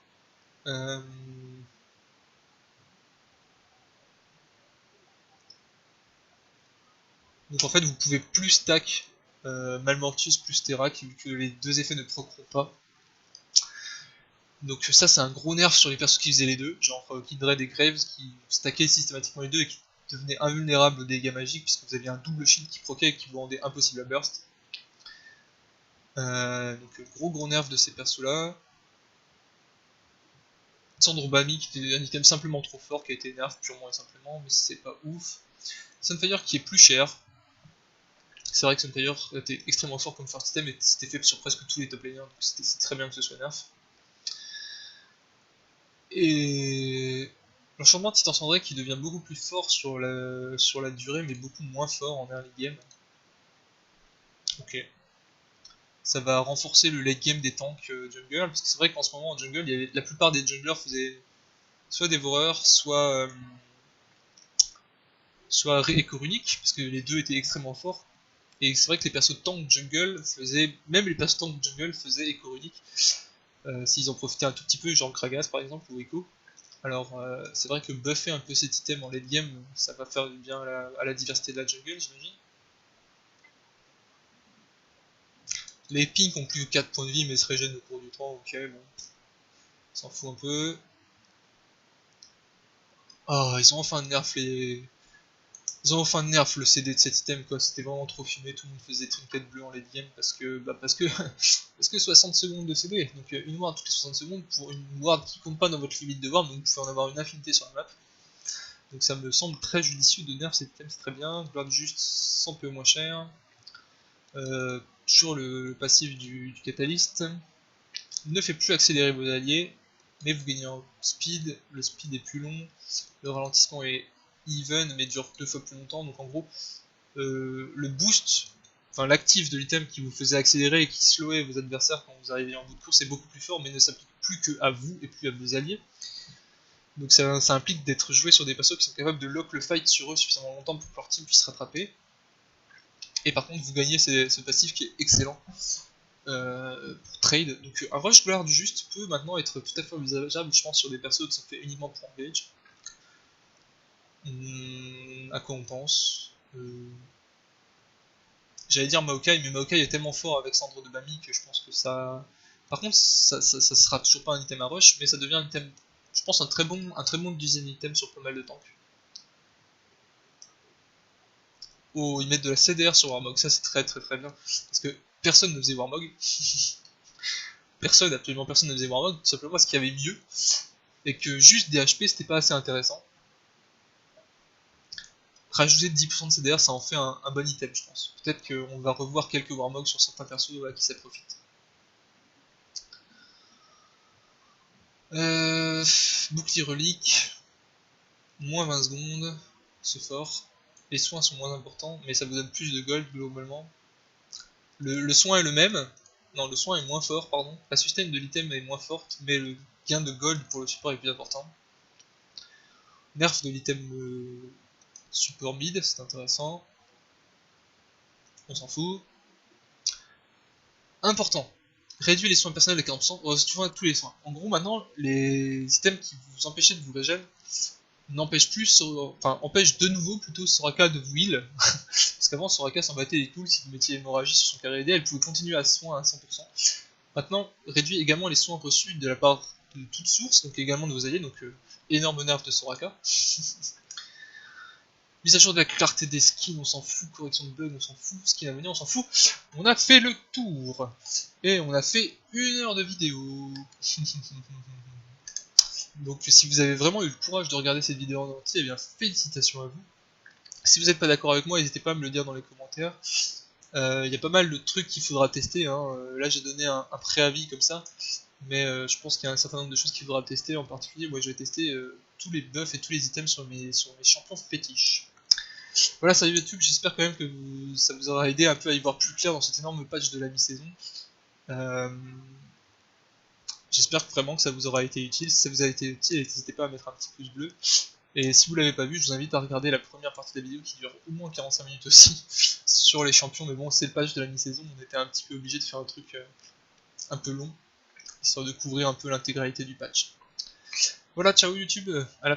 Donc en fait vous pouvez plus stack Malmortus plus Sterak vu que les deux effets ne proceront pas. Donc ça c'est un gros nerf sur les persos qui faisaient les deux, genre Kindred et Graves qui stackaient systématiquement les deux et qui devenaient invulnérables aux dégâts magiques puisque vous aviez un double shield qui proquait et qui vous rendait impossible à burst. Donc gros nerf de ces persos là. Sandrobami qui était un item simplement trop fort qui a été nerf purement et simplement mais c'est pas ouf. Sunfire qui est plus cher, C'est vrai que Sunfire était extrêmement fort comme first item et c'était fait sur presque tous les top laners, donc c'est très bien que ce soit nerf. Et l'enchantement de Titan Cendré qui devient beaucoup plus fort sur la durée, mais beaucoup moins fort en early game. Ok. Ça va renforcer le late game des tanks jungle, parce que c'est vrai qu'en ce moment en jungle, la plupart des junglers faisaient soit dévoreur, soit écho runique, parce que les deux étaient extrêmement forts. Et c'est vrai que les persos de tank jungle faisaient, même les persos de tank jungle faisaient écho runique, s'ils en profitaient un tout petit peu, genre Kragas par exemple, ou Echo. Alors c'est vrai que buffer un peu cet item en late game, ça va faire du bien à la diversité de la jungle, j'imagine. Les pinks ont plus que 4 points de vie mais se régènent au cours du temps, ok bon. S'en fout un peu. Ah, ils ont enfin nerf les. Ils ont enfin nerf le CD de cet item quoi, c'était vraiment trop fumé, tout le monde faisait trinket bleu en late game parce que parce que 60 secondes de CD, donc une ward toutes les 60 secondes pour une ward qui compte pas dans votre limite de ward, donc vous pouvez en avoir une infinité sur la map. Donc ça me semble très judicieux de nerf cet item, c'est très bien, gloire juste 100 peu moins cher. Toujours le passif du catalyst. Ne fait plus accélérer vos alliés, mais vous gagnez en speed, le speed est plus long, le ralentissement est even mais dure 2 fois plus longtemps, donc en gros le boost, enfin l'actif de l'item qui vous faisait accélérer et qui slowait vos adversaires quand vous arrivez en bout de course est beaucoup plus fort mais ne s'applique plus que à vous et plus à vos alliés. Donc ça implique d'être joué sur des persos qui sont capables de lock le fight sur eux suffisamment longtemps pour que leur team puisse rattraper. Et par contre vous gagnez ce passif qui est excellent pour trade. Donc un rush guard juste peut maintenant être tout à fait envisageable je pense sur des persos qui sont faits uniquement pour engage. À quoi on pense J'allais dire Maokai, mais Maokai est tellement fort avec Cendre de Bami que je pense que ça... Par contre, ça sera toujours pas un item à rush, mais ça devient un item, je pense, un très bon deuxième item sur pas mal de tanks. Oh, ils mettent de la CDR sur Warmog, ça c'est très bien, parce que personne ne faisait Warmog. Absolument personne ne faisait Warmog, tout simplement parce qu'il y avait mieux, et que juste des HP c'était pas assez intéressant. Rajouter 10% de CDR, ça en fait un bon item, je pense. Peut-être qu'on va revoir quelques Warmog sur certains persos à qui ça profite. Bouclier relique, moins 20 secondes, c'est fort. Les soins sont moins importants, mais ça vous donne plus de gold globalement. Le soin est le même, non le soin est moins fort, pardon. La sustain de l'item est moins forte, mais le gain de gold pour le support est plus important. Nerf de l'item support mid, c'est intéressant. On s'en fout. Important. Réduit les soins personnels de 40%, c'est toujours tous les soins. En gros maintenant, les items qui vous empêchaient de vous régène n'empêche plus, enfin empêche de nouveau plutôt Soraka de vous heal, parce qu'avant Soraka s'en battait les couilles, si vous mettiez hémorragie sur son carré AD, elle pouvait continuer à soin à 100%. Maintenant, réduit également les soins reçus de la part de toute source, donc également de vos alliés, donc énorme nerf de Soraka. Mise à jour de la clarté des skins, on s'en fout, correction de bugs, on s'en fout, skin à venir, on s'en fout. On a fait le tour, et on a fait 1 heure de vidéo. Donc si vous avez vraiment eu le courage de regarder cette vidéo en entier, eh bien félicitations à vous. Si vous n'êtes pas d'accord avec moi, n'hésitez pas à me le dire dans les commentaires. Il y a pas mal de trucs qu'il faudra tester, hein. Là j'ai donné un préavis comme ça, mais je pense qu'il y a un certain nombre de choses qu'il faudra tester, en particulier moi je vais tester tous les buffs et tous les items sur mes champions fétiches. Voilà, salut YouTube, j'espère quand même que ça vous aura aidé un peu à y voir plus clair dans cet énorme patch de la mi-saison. J'espère vraiment que ça vous aura été utile. Si ça vous a été utile, n'hésitez pas à mettre un petit pouce bleu. Et si vous l'avez pas vu, je vous invite à regarder la première partie de la vidéo qui dure au moins 45 minutes aussi sur les champions. Mais bon, c'est le patch de la mi-saison, on était un petit peu obligé de faire un truc un peu long, histoire de couvrir un peu l'intégralité du patch. Voilà, ciao YouTube, à la